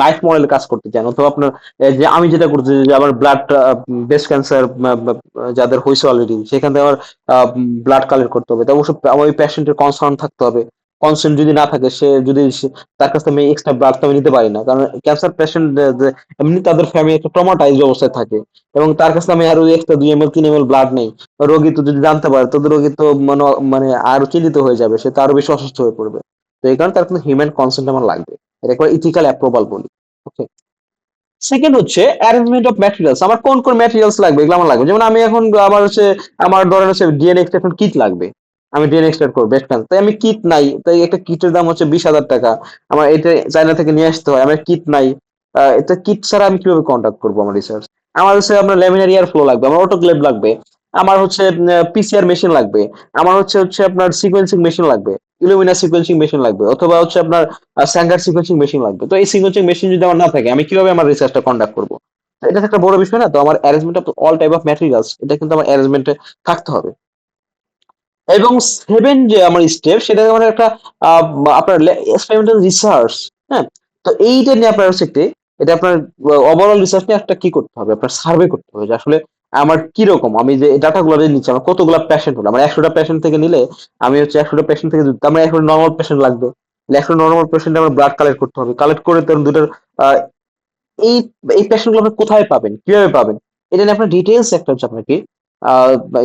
লাইফ মডেলে কাজ করতে চান, অথবা আপনার যে আমি যেটা করতেছি যে আমার ব্লাড ব্রেস্ট ক্যান্সার যাদের হয়েছে অলরেডি, সেখান থেকে আমার ব্লাড কালেক্ট করতে হবে, তো অবশ্যই আমার ওই পেশেন্টের কনসার্ন থাকতে হবে, কনসেন্ট যদি না থাকে, সে যদি তার কাছ থেকে আমি এক্সট্রা ব্লাড তো আমি নিতে পারি না, কারণ ক্যান্সার পেশেন্ট এমনি তাদের ফ্যামিলি একটা ট্রমাটাইজ অবস্থায় থাকে, এবং তার কাছে আমি আরো এক্সট্রা 2 ml 3 ml ব্লাড নেই, রোগী তো যদি জানতে পারে, তো রোগী তো মানে মানে আরো চিন্তিত হয়ে যাবে, সে তো আরো বেশি অসুস্থ হয়ে পড়বে। তো এই কারণে তার কিন্তু হিউম্যান কনসেন্ট আমার লাগবে, এটা একবার ইথিক্যাল অ্যাপ্রুভাল বলি। ওকে, সেকেন্ড হচ্ছে অ্যারেঞ্জমেন্ট অফ ম্যাটেরিয়ালস, আমার কোন কোন ম্যাটেরিয়ালস লাগবে এগুলো আমার লাগবে, যেমন আমি এখন আমার হচ্ছে আমার ধরেন হচ্ছে ডিএনএ এক্সট্রাকশন কিট লাগবে, আমি ডিএনএ এক্সট্রাক্ট করবো ব্রেস্ট ক্যান্সার, তাই আমি কিট নাই, তাই একটা কিটের দাম হচ্ছে 20,000 টাকা, আমার এটা চায়না থেকে নিয়ে আসতে হয়, আমার কিট নাই, এটা কিট ছাড়া আমি কিভাবে কন্ডাক্ট করবো আমার রিসার্চ, আমার হচ্ছে আপনার ল্যামিনার এয়ার ফ্লো লাগবে, আমার অটোক্লেভ লাগবে, আমার হচ্ছে পিসিআর মেশিন লাগবে, আমার হচ্ছে হচ্ছে আপনার সিকোয়েন্সিং মেশিন লাগবে, ইলুমিনা সিকোয়েন্সিং মেশিন লাগবে, অথবা হচ্ছে আপনার স্যাঙ্গার সিকোয়েন্সিং মেশিন লাগবে। তো এই সিকোয়েন্সিং মেশিন যদি আমার না থাকে, আমি কিভাবে আমার রিসার্চটা কন্ডাক্ট করবো, তো এটা তো একটা বড় বিষয় না, তো আমার arrangement of all type of materials এটা কিন্তু আমার অ্যারেঞ্জমেন্টে থাকতে হবে। এবং সেভেন যে আমার স্টেপ, সেটা মানে একটা আহ, আপনার এক্সপেরিমেন্টাল রিসার্চ, হ্যাঁ। তো এইটা নিয়ে আপনার হচ্ছে একটি, এটা আপনার ওভারঅল রিসার্চ নিয়ে একটা কি করতে হবে, আপনার সার্ভে করতে হবে যে আসলে আমার কি রকম, আমি যে ডাটাগুলো যে নিচ্ছি, আমার কতগুলো পেশেন্ট হলো, আমার 100টা পেশেন্ট থেকে নিলে আমি হচ্ছে 100টা পেশেন্ট থেকে আমার 100 নর্মাল পেশেন্ট লাগবে, 100 নর্মাল পেশেন্ট আমার ব্লাড কালেক্ট করতে হবে, কালেক্ট করে তার দুটার এই এই পেশেন্ট গুলো আপনি কোথায় পাবেন, কিভাবে পাবেন, এটা নিয়ে আপনার ডিটেলস একটা হচ্ছে আপনাকে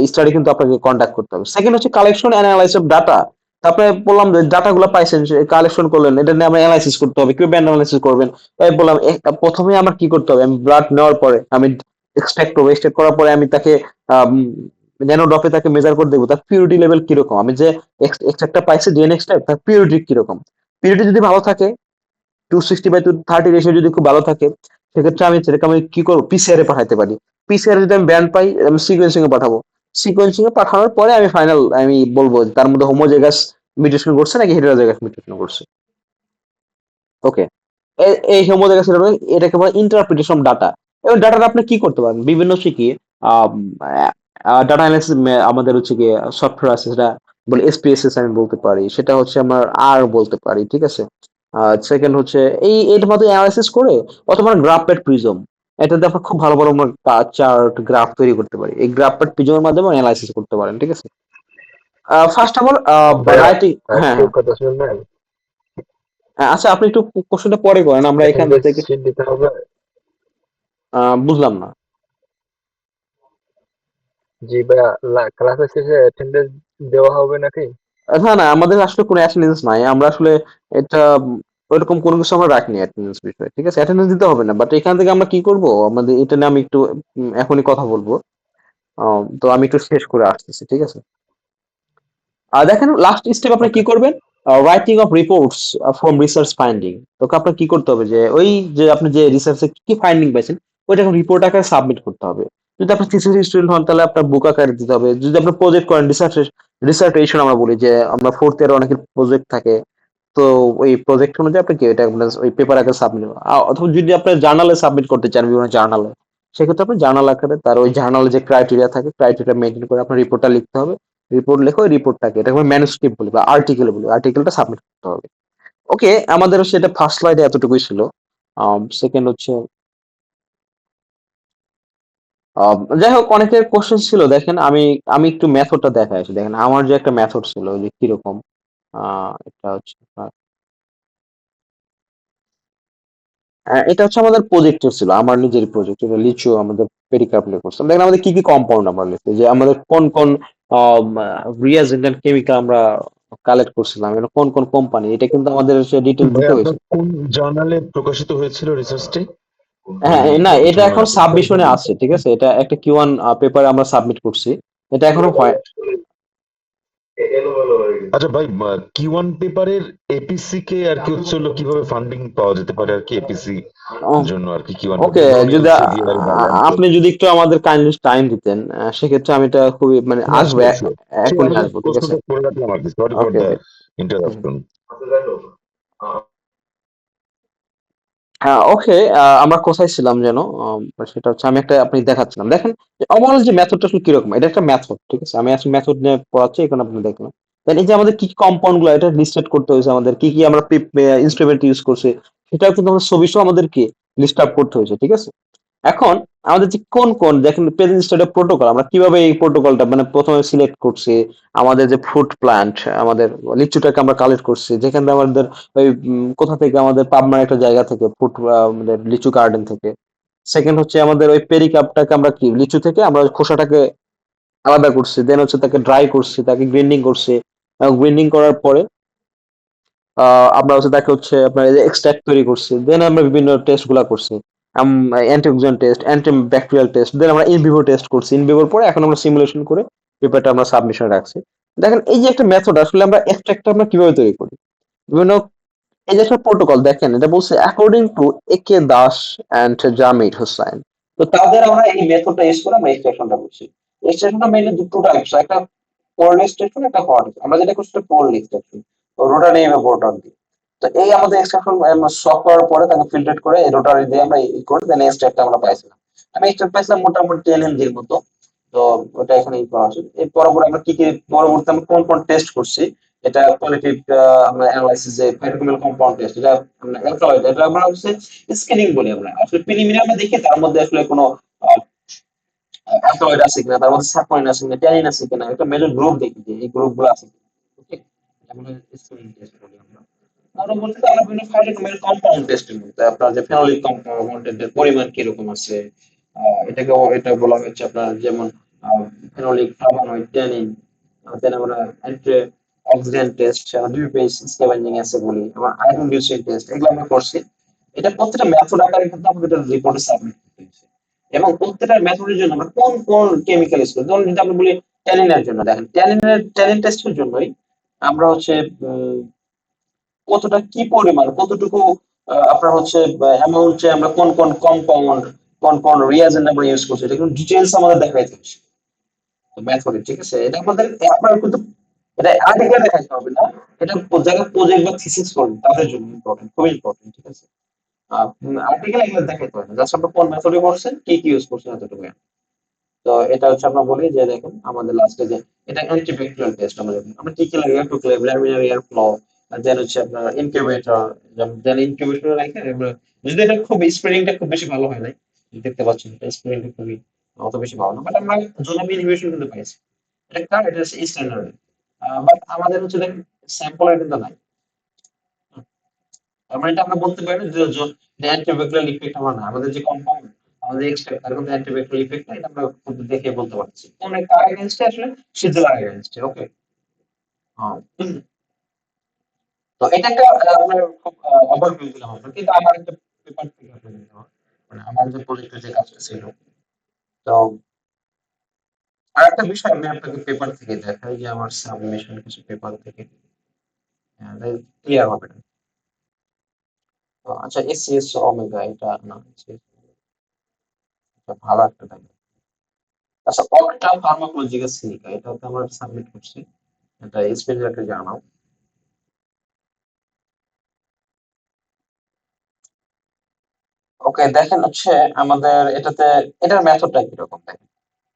স্টাডি কিন্তু আপনাকে কন্ডাক্ট করতে হবে। সেকেন্ড হচ্ছে কালেকশন অ্যানালাইসিস অফ ডাটা, তারপরে বললাম যে ডাটা গুলো পাইছেন, কালেকশন করলেন, এটা নিয়ে আমরা অ্যানালাইসিস করতে হবে, কিভাবে অ্যানালাইসিস করবেন, তাই বললাম প্রথমে আমার কি করতে হবে, আমি ব্লাড নেওয়ার পরে আমি এক্সট্রাক্ট করবো, এক্সট্রাক্ট করার পরে আমি তাকে ন্যানোডপে তাকে মেজার করে দেখবো তার পিউরিটি লেভেল কিরকম, আমি যে এক্সট্রাক্টটা পাইছি ডিএনএ এক্সট্রাক্ট, তার পিউরিটি কিরকম, পিউরিটি যদি ভালো থাকে 260/230 রেশিও যদি খুব ভালো থাকে, সেক্ষেত্রে আমি সেটাকে আমি কি করবো, পিসিআর এ পাঠাতে পারি, পিসিআর যদি আমি ব্যান্ড পাই, আমি সিকোয়েন্সিং এ পাঠাবো, সিকোয়েন্সিং এ পাঠানোর পরে আমি ফাইনাল আমি বলবো যে তার মধ্যে হোমোজাইগাস মিউটেশন করছে নাকি হেটেরোজাইগাস মিউটেশন করছে। ওকে, এই হোমোজাইগাস এটাকে বলে ইন্টারপ্রিটেশন ডাটা, এবং ডাটাটা আপনি কি করতে পারেন, বিভিন্ন হচ্ছে কি ডাটা অ্যানালাইসিস, আমাদের হচ্ছে কি সফটওয়্যার আছে, সেটা বলে এসপিএসএস আমি বলতে পারি, সেটা হচ্ছে আমার আর বলতে পারি, ঠিক আছে। সেকেন্ড হচ্ছে এর মধ্যে অ্যানালাইসিস করে, অথবা গ্রাফ প্যাড প্রিজম, এটাতে আপনার খুব ভালো ভালো আমরা চার্ট গ্রাফ তৈরি করতে পারি। এই গ্রাফটা পিজনের মাধ্যমে অ্যানালাইসিস করতে পারেন, ঠিক আছে? ফার্স্ট অফ অল ভাইয়া রাইটিং। হ্যাঁ, একটু হ্যাঁ। কথা শুনবেন? আচ্ছা, আপনি একটু কোশ্চেনটা পরে করেন, আমরা এখান অ্যাটেন্ডেন্স থেকে শিট দিতে হবে? বুঝলাম না। জি ভাইয়া, ক্লাসের শেষে অ্যাটেন্ডেন্স দেওয়া হবে নাকি? না, না, আমাদের আসলে কোনো অ্যাটেন্ডেন্স নাই। আমরা আসলে এটা ওইরকম কোনো কিছু আমরা রাখিনি অ্যাটেন্ডেন্স বিষয়ে। ঠিক আছে? অ্যাটেন্ডেন্স দিতে হবে না। বাট এখান থেকে আমরা কি করব? আমাদের এটা নিয়ে আমি একটু এখনই কথা বলবো। তো আমি একটু শেষ করে আসতেছি। ঠিক আছে? দেখেন, লাস্ট স্টেপ আপনি ওকে। কি করবেন? Writing of reports from research finding. তোকে আপনার কি করতে হবে যে ওই যে আপনি যে রিসার্চে কি ফাইন্ডিং পাইছেন ওইটা এখন রিপোর্ট আকারে সাবমিট করতে হবে। যদি আপনি থিসিস স্টুডেন্ট হন তাহলে আপনার বুক আকারে দিতে হবে। যদি আপনি প্রজেক্ট করেন, রিসার্টেশন আমরা বলি, যে আমরা ফোর্থ ইয়ারে অনেকের প্রজেক্ট থাকে। তো ওই প্রজেক্ট অনুযায়ী আপনি কি এটা আপনার ওই পেপার আকারে সাবমিট, অথবা যদি আপনি জার্নালে সাবমিট করতে চান বিভিন্ন জার্নালে, সেক্ষেত্রে আপনি জার্নাল আকারে তার ওই জার্নালে যে ক্রাইটেরিয়া থাকে ক্রাইটেরিয়া মেনটেন করে আপনার রিপোর্টটা লিখতে হবে। রিপোর্ট লেখো, ওই রিপোর্টটাকে এটা আমরা ম্যানুস্ক্রিপ্ট বলি বা আর্টিকেল বলি, আর্টিকেলটা সাবমিট করতে হবে। ওকে, আমাদের সেটা ফার্স্ট স্লাইডে এতটুকুই ছিল। সেকেন্ড হচ্ছে যাই হোক, অনেকের কোশ্চেন ছিল। দেখেন, আমি আমি একটু মেথডটা দেখাই আছি। দেখেন, আমার যে একটা মেথড ছিল যে কিরকম, এটা হচ্ছে এটা হচ্ছে আমাদের প্রজেক্টের ছিল, আমার নিজের প্রজেক্ট। এটা লিচু আমাদের পেরিকার্প নিয়ে করছিলাম। দেখেন আমাদের কি কি কম্পাউন্ড আমরা লিখছি, যে আমাদের কোন কোন রিয়াজেন্ট এন্ড কেমিক্যাল আমরা কালেক্ট করছিলাম, এটা কোন কোন কোম্পানি, এটা কিন্তু আমাদের ডিটেল ভাই দিতে আপনার হয়েছে। কোন জার্নালে প্রকাশিত হয়েছিল রিসার্চটি? হ্যাঁ, না, এটা একটু এখন বিস্তারিত সাবমিশনে বলুন। আছে। ঠিক আছে? এটা একটা Q1 পেপারে আমরা সাবমিট করছি। এটা এখনো হয়। আচ্ছা ভাই, Q1 পেপারের এপিসি কে আর কি হচ্ছে হলো কিভাবে ফান্ডিং পাওয়া যেতে পারে আর কি এপিসি জন্য আর কি Q1 ওকে, পেপার ধরুন যদি এলসেভিয়ার বা ল্যান্ডসেট। আপনি যদি একটু আমাদের কাইন্ডলি টাইম দিতেন, সেক্ষেত্রে আমি এটা খুবই মানে না আসবে, শিওর শিওর শিওর, এখনই আমি আসবো। ঠিক আছে? প্রশ্নটা করে রাখলাম আর কি, sorry for okay, the okay. Interruption. হ্যাঁ, ওকে। আমরা কোথায় ছিলাম যেন? সেটা হচ্ছে আমি একটা আপনি দেখাচ্ছিলাম। দেখেন, ওভারঅল যে মেথডটা আসলে কিরকম, এটা একটা মেথড। ঠিক আছে? আমি আসলে মেথড নিয়ে পড়াচ্ছি, এখানে আপনি দেখলাম। দেন এই যে আমাদের কি কি কম্পাউন্ড গুলো এটা লিস্টেড করতে হয়েছে, আমাদের কি কি আমরা ইনস্ট্রুমেন্ট ইউজ করছি, সেটাও কিন্তু আমাদের ছবি সহ আমাদেরকে লিস্ট আপ করতে হয়েছে। ঠিক আছে? এখন আমাদের যে কোন কোন দেখেন প্রেজেন্ট স্টেট অফ প্রোটোকল, আমরা কিভাবে এই প্রোটোকলটা মানে প্রথমে সিলেক্ট করছি। আমাদের যে ফ্রুট প্ল্যান্ট, আমাদের লিচুটাকে আমরা কালেক্ট করছি, যেখানে আমাদের ওই কোথা থেকে, আমাদের পাবনার একটা জায়গা থেকে ফ্রুট, আমাদের লিচু গার্ডেন থেকে। সেকেন্ড হচ্ছে আমাদের ওই পেরিকাপটাকে আমরা কি লিচু থেকে আমরা ওই খোসাটাকে আলাদা করছি। দেন হচ্ছে তাকে ড্রাই করছি, তাকে গ্রাইন্ডিং করছি। গ্রাইন্ডিং করার পরে আমরা হচ্ছে তাকে হচ্ছে আপনার এক্সট্রাক্ট তৈরি করছি। দেন আমরা বিভিন্ন টেস্ট গুলা করছি, antioxidant test, antibacterial test. Then আমরা ইনভিভো টেস্ট করছি। ইনভিভোর পরে এখন আমরা সিমুলেশন করে পেপারটা আমরা সাবমিশন রাখছি। দেখেন, এই যে একটা মেথড, আসলে আমরা এক্সট্রাক্টটা আমরা কিভাবে তৈরি করি, বিভিন্ন এই যে একটা প্রোটোকল। দেখেন, এটা বলছে অ্যাকর্ডিং টু একে দাস অ্যান্ড জামির হোসাইন। তো তাদের আমরা এই মেথডটা ইউজ করে আমরা এক্সট্রাকশনটা করছি। এক্সট্রাকশনটা মেইনলি দুটো টাইপস, একটা কোল্ড এক্সট্রাকশন, একটা হট। আমরা যেটা করছি কোল্ড এক্সট্রাকশন, রোটারি এবং রোটার দিয়ে। তো এই আমাদের এক্সট্রাকশন সফট করার পরে তাকে ফিল্টার করে রোটারি দিয়ে আমরা ই করে দেন এক্সট্রাক্ট আমরা পাইছিলাম। আমি এক্সট্রাক্ট পাইছিলাম মোটামুটি 10 mg মতো। তো ওটা এখানে ই করা আছে। এর পরপর আমরা কি কি পরবর্তী আমরা কোন কোন টেস্ট করছি, এটা কোয়ালিটিভ আমরা অ্যানালাইসিস, যে প্যারাফিনাল কম্পাউন্ড টেস্ট, এটা আমরা অ্যালকালয়েড, এটা আমরা হচ্ছে স্ক্রিনিং বলি। আমরা আসলে প্রিলিমিনারি আমরা দেখি তার মধ্যে আসলে কোনো অ্যালকালয়েড আছে কিনা, তার মধ্যে সাবপয়েন্ট আছে কিনা, ট্যানিন আছে কিনা, একটা মেজর গ্রুপ দেখি যে এই গ্রুপগুলো আছে কিনা। ওকে, এটা আমরা স্ক্রিনিং টেস্ট বলি আমরা। পরবর্তীতে আমরা বিভিন্ন ফাইটোকেমিক্যাল কম্পাউন্ড টেস্টের মধ্যে আপনার যে ফেনোলিক কম্পাউন্ডের পরিমাণ কিরকম আছে, এটা বলা হচ্ছে আপনার, যেমন ফেনোলিক, ফ্লাভোনয়েড, ট্যানিন। দেন আমরা antioxidant test, DPPH scavenging আছে বলি, আমরা আয়রন ডিউসিং টেস্ট, এগুলো আমরা করছি। এটা প্রত্যেকটা মেথড আকারে কিন্তু আমাদের এটা রিপোর্টে সাবমিট করতে হচ্ছে। এবং প্রত্যেকটা মেথডের জন্য আমরা কোন কোন কেমিক্যাল ইউজ করি, ধরুন যদি আমরা বলি ট্যানিনের জন্য, দেখেন ট্যানিন টেস্টের জন্যই আমরা হচ্ছে কতটা কি পরিমাণ কতটুকু আপনার হচ্ছে অ্যামাউন্টে আমরা কোন কোন কম্পাউন্ড, কোন কোন রিয়াজেন্ট আমরা ইউজ করছি, এটা কিন্তু ডিটেইলস আমাদের দেখাইতে হচ্ছে মেথডে। ঠিক আছে? এটা আমাদের আপনার কিন্তু এটা আর্টিকেল দেখাইতে হবে না, এটা যারা প্রজেক্ট বা থিসিস করবে তাদের জন্য ইম্পর্টেন্ট, খুবই ইম্পর্টেন্ট। ঠিক আছে? আর্টিকেল এগুলো দেখাইতে হবে না, জাস্ট আপনি কোন মেথডে করছেন, কি কি ইউজ করছেন, এতটুকু। তো এটা হচ্ছে আমরা বলি যে দেখুন আমাদের লাস্টে যে এটা অ্যান্টিব্যাকটেরিয়াল টেস্ট, আমরা কি কি লাগে, একটু লামিনার এয়ার ফ্লো, দেন হচ্ছে আপনার ইনকিউবেটর, দেন ইনকিউবেটর রাখে আমরা, যদি এটা খুব স্প্রেডিংটা খুব বেশি ভালো হয় না, দেখতে পাচ্ছেন এটা স্ক্রিনটা খুবই অত বেশি ভালো না, বাট আমরা জোন অফ ইনহিবিশন কিন্তু পাইছি। এটা কার, এটা হচ্ছে স্ট্যান্ডার্ড, বাট আমাদের হচ্ছে দেখেন স্যাম্পল কিন্তু নাই। তার মানে এটা আমরা বলতে পারি না যে অ্যান্টিব্যাকটেরিয়াল ইফেক্ট আমরা না, আমাদের যে কম্পাউন্ড আমাদের এক্সট্রাক্ট তার মধ্যে অ্যান্টিব্যাকটেরিয়াল ইফেক্ট নাই, এটা আমরা কিন্তু দেখে বলতে পারছি কোন কার এগেইনস্টে আসলে সিদ্ধার এগেইনস্টে। ওকে, তো এটা একটা আপনার খুব ওভারভিউ দিলাম আপনার, কিন্তু আমার একটা পেপার থেকে আপনাকে দেওয়া, মানে আমার যে প্রজেক্টের যে কাজটা ছিল। তো আর একটা বিষয় আমি আপনাকে পেপার থেকে দেখাই, যে আমার সাবমিশন কিছু পেপার থেকে ক্লিয়ার হবে না। তো আচ্ছা, এসসিএস ওমেগা এটা না, এটা ভালো একটা থাকে। আচ্ছা, অক্টা ফার্মাকোলজিক্যাল সিলিকা এটা তো আমরা সাবমিট করছি, এটা স্পেশাল একটা জার্নাল। ওকে, দেখেন হচ্ছে আমাদের এটাতে এটার মেথডটা কিরকম দেখেন।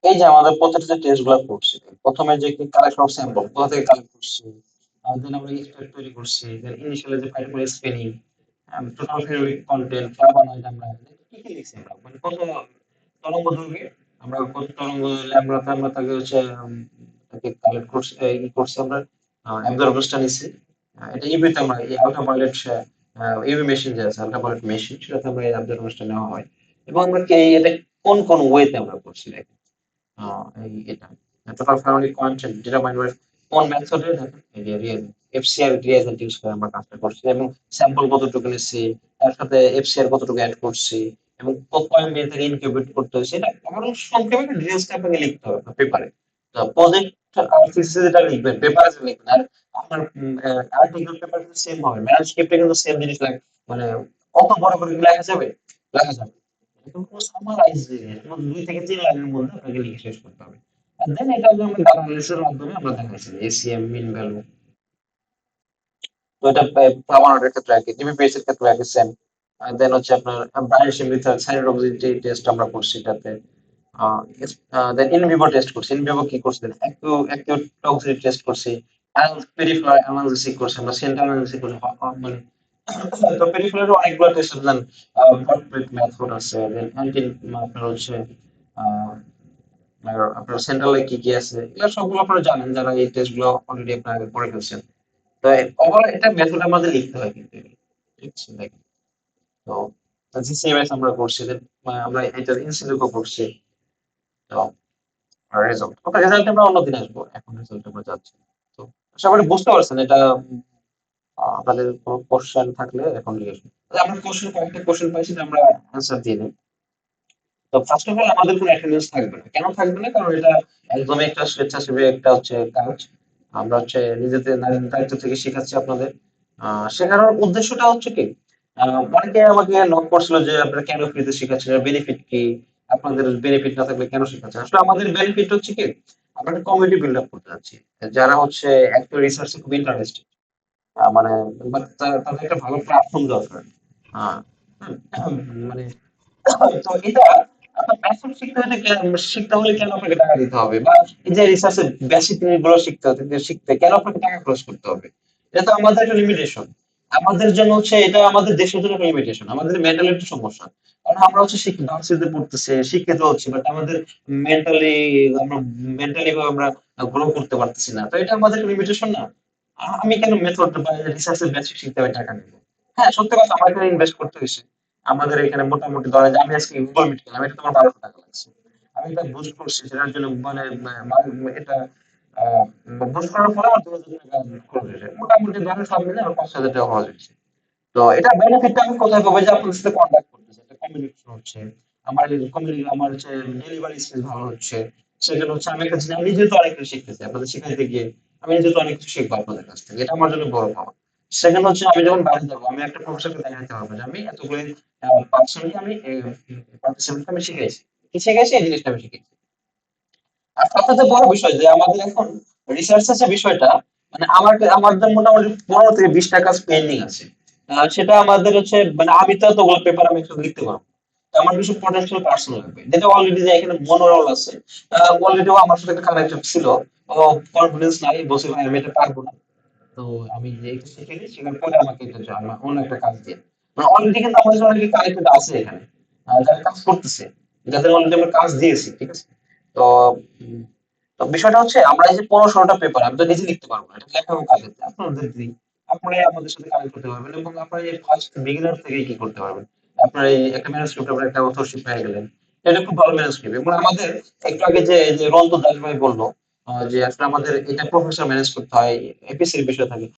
এই যে আমাদের প্রত্যেকটা যে টেস্ট গুলো করছি, প্রথমে যে কালেকশন অফ স্যাম্পল কোথা থেকে কালেক্ট করছি, দেন আমরা এক্সট্রাক্ট তৈরি করছি, দেন ইনিশিয়ালি যে পাইপের স্পেনিং, টোটাল ফেরোলিক কন্টেন্ট, ফ্লাভানয়েড, আমরা কি কি লিখছি, আমরা মানে কত তরঙ্গ দৈর্ঘ্যে, আমরা কত তরঙ্গ ল্যাম্বড়াতে আমরা তাকে হচ্ছে তাকে কালেক্ট করছি, ই করছি আমরা অ্যাবজর্বেশনটা নিছি। এটা ইউভিতে আমরা এই আল্ট্রাভায়োলেট ইউভি মেশিন যে আছে, আল্ট্রাভায়োলেট মেশিন, সেটাতে আমরা এই অ্যাবজর্বেশনটা নেওয়া হয়। এবং আমরা এটা কোন কোন ওয়েতে আমরা করছি দেখেন। এই এটা টোটাল ফ্যামিলি কন্টেন্ট ডিটারমাইন করে কোন মেথডে দেখেন, এই যে এফসিআর রিয়েজেন্ট ইউজ করে আমরা কাজটা করছি, এবং স্যাম্পল কতটুকু নিচ্ছি, তার সাথে এফসিআর কতটুকু অ্যাড করছি, এবং কয় মিনিট থেকে ইনকিউবেট করতে হয়েছে, এটা আমার সংক্ষেপে ডিটেইলসটা আপনাকে লিখতে হবে পেপারে। তো প্রজেক্ট আর থিসিস যেটা লিখবেন পেপারে লিখবেন, আর আপনার আর্টিকেল পেপার কিন্তু সেম হবে, ম্যানুস্ক্রিপ্টে কিন্তু সেম জিনিস লাগে, মানে কত বড় করে লেখা যাবে, লেখা যাবে এরকম কোনো সামারাইজ দিয়ে তোমার ২ থেকে ৩ লাইনের মধ্যে আপনাকে লিখে শেষ করতে হবে। আর দেন এটা যে আমরা ডাটা অ্যানালিসিসের মাধ্যমে আমরা দেখাইছি এসিএম, মিন ভ্যালু। তো এটা প্লাবনের ক্ষেত্রে একই, ডিবিপিএস এর ক্ষেত্রে একই সেম। আর দেন হচ্ছে আপনার বায়োসিম মিথাইল সাইটোটোক্সিসিটি টেস্ট আমরা করছি এটাতে। দেন ইন ভিভো টেস্ট করছি, ইন ভিভো কি করছি, অ্যাকিউট টক্সিসিটি টেস্ট করছি, পেরিফেরাল অ্যানালিসিস করছি, আমরা সেন্ট্রাল অ্যানালিসিস করছি, মানে তো পেরিফেরাল অনেকগুলো টেস্ট আছে, দেন ভটপ্রিট মেথড আছে, দেন অ্যান্টি আপনার হচ্ছে আহ, আর আপনার সেন্ট্রালে কি কি আছে, এগুলো সবগুলো আপনারা জানেন যারা এই টেস্ট গুলো অলরেডি আপনারা আগে করে ফেলছেন। তো ওভারঅল এটা মেথড আমাদের লিখতে হয় কিন্তু এগুলো। ঠিক আছে দেখেন। তো জিসিএমএস আমরা করছি, দেন আমরা এটা ইনসিলিকো করছি। তো রেজাল্ট, ওকে, রেজাল্ট আমরা অন্যদিন আসবো, এখন রেজাল্ট আমরা যাচ্ছি। তো আশা করি বুঝতে পারছেন এটা। আপনাদের কোনো কোশ্চেন থাকলে এখন জিজ্ঞেস করুন। আমরা কোশ্চেন কয়েকটা কোশ্চেন পাইছি, যে আমরা অ্যান্সার দিয়ে নিই। তো ফার্স্ট অফ অল আমাদের কোনো অ্যাটেন্ডেন্স থাকবে না, কেন থাকবে না, কারণ এটা একদমই একটা স্বেচ্ছাসেবী একটা হচ্ছে কাজ। আমরা হচ্ছে নিজেদের দায়িত্ব থেকে শেখাচ্ছি আপনাদের। শেখানোর উদ্দেশ্যটা হচ্ছে কি, অনেকে আমাকে নক করছিল যে আপনারা কেন ফ্রিতে শেখাচ্ছেন, বেনিফিট কি, আপনাদের বেনিফিট না থাকলে কেন শেখাচ্ছেন। আসলে আমাদের বেনিফিট হচ্ছে কি, আমরা একটা কমিউনিটি বিল্ড আপ করতে যাচ্ছি, যারা হচ্ছে একটা রিসার্চে খুব ইন্টারেস্টেড, মানে but তাদের একটা ভালো প্ল্যাটফর্ম দরকার। আহ, মানে তো এটা আপনার মেথড শিখতে হলে কেন আপনাকে টাকা দিতে হবে, বা এই যে রিসার্চের বেসিক জিনিসগুলো শিখতে কেন আপনাকে টাকা খরচ করতে হবে। এটা তো আমাদের একটা লিমিটেশন, আমাদের জন্য হচ্ছে, এটা আমাদের দেশের জন্য একটা লিমিটেশন, আমাদের মেন্টালিটি সমস্যা। কারণ আমরা হচ্ছে ভার্সিটিতে পড়তেছি, শিক্ষিত হচ্ছি, বাট আমাদের মেন্টালি আমরা মেন্টালি আমরা গ্রো করতে পারতেছি না, তো এটা আমাদের লিমিটেশন না। আমি কেন মেথড বা রিসার্চের বেসিক শিখতে হবে টাকা নেবো। হ্যাঁ, সত্যি কথা, আমার এখানে ইনভেস্ট করতে হয়েছে। আমাদের এখানে মোটামুটি ধরেন যে আমি আজকে গুগল মিট খেলাম, এটা তোমার ১২০০ টাকা লাগছে। আমি এটা বুস্ট করছি, সেটার জন্য মানে এটা বুস্ট করার পরে আমার ২০০০ টাকা খরচ হয়েছে, মোটামুটি ধরেন সব মিলে আমার ৫০০০ টাকা খরচ হয়েছে। তো এটা বেনিফিটটা আমি কোথায় পাবো, যে আপনার সাথে কন্ট্যাক্ট করতেছে, একটা কমিউনিকেশন হচ্ছে, আমার আমার হচ্ছে ডেলিভারি স্কিল ভালো হচ্ছে। সেজন্য হচ্ছে আমি একটা জিনিস, আমি যেহেতু অনেক কিছু শিখতেছি আপনাদের শিখাইতে গিয়ে, আমি যেহেতু অনেক কিছু শিখবো আপনাদের কাছ থেকে, এটা আমার জন্য বড় পাওয়া। সেকেন্ড হচ্ছে আমি যখন বাইরে যাবো, আমি একটা প্রফেসরকে দেখাতে পারবো যে আমি এতগুলো পার্সোনালি আমি পার্টিসিপেন্টকে আমি শিখেছি, কি শিখেছি, এই জিনিসটা আমি শিখেছি। আর সবথেকে বড় বিষয় যে আমাদের এখন রিসার্চের যে বিষয়টা, মানে আমাদের মোটামুটি ১৫ থেকে ২০ টাকা স্পেন্ডিং আছে। সেটা আমাদের হচ্ছে, মানে আমি তো এতগুলো পেপার আমি একসাথে লিখতে পারবো না। তো আমার কিছু পটেনশিয়াল পার্সন লাগবে, যেটা অলরেডি যে এখানে মনোরল আছে, অলরেডি ও আমার সাথে একটা কানেক্টেড ছিল। ও কনফিডেন্স নাই, বলছে ভাই আমি এটা পারবো না। তো আমি যে শিখে নিই, শেখার পরে আমাকে এটা আমার অন্য একটা কাজ দিয়ে, মানে অলরেডি কিন্তু আমাদের সঙ্গে কানেক্টেড আছে এখানে। যারা কাজ করতেছে, যাদের অলরেডি আমরা কাজ দিয়েছি, ঠিক আছে? তো উম, তো বিষয়টা হচ্ছে আমরা এই যে 15-16টা পেপার আমি তো নিজে লিখতে পারবো না, এটা লেখাও কাজে আপনাদের দিই, আপনারাই আমাদের সাথে কানেক্ট করতে পারবেন এবং আপনারা এই ফার্স্ট বিগিনার থেকেই কি করতে পারবেন, আপনার এই একটা ম্যানুস্ক্রিপ্ট আপনার একটা অথরশিপ হয়ে গেলেন, এটা খুব ভালো ম্যানুস্ক্রিপ্ট। এবং আমাদের একটু আগে যে রন্ত দাস ভাই বললো যে আসলে আমাদের এটা প্রফেসর ম্যানেজ করতে হয়, এপিসির বিষয় থাকে,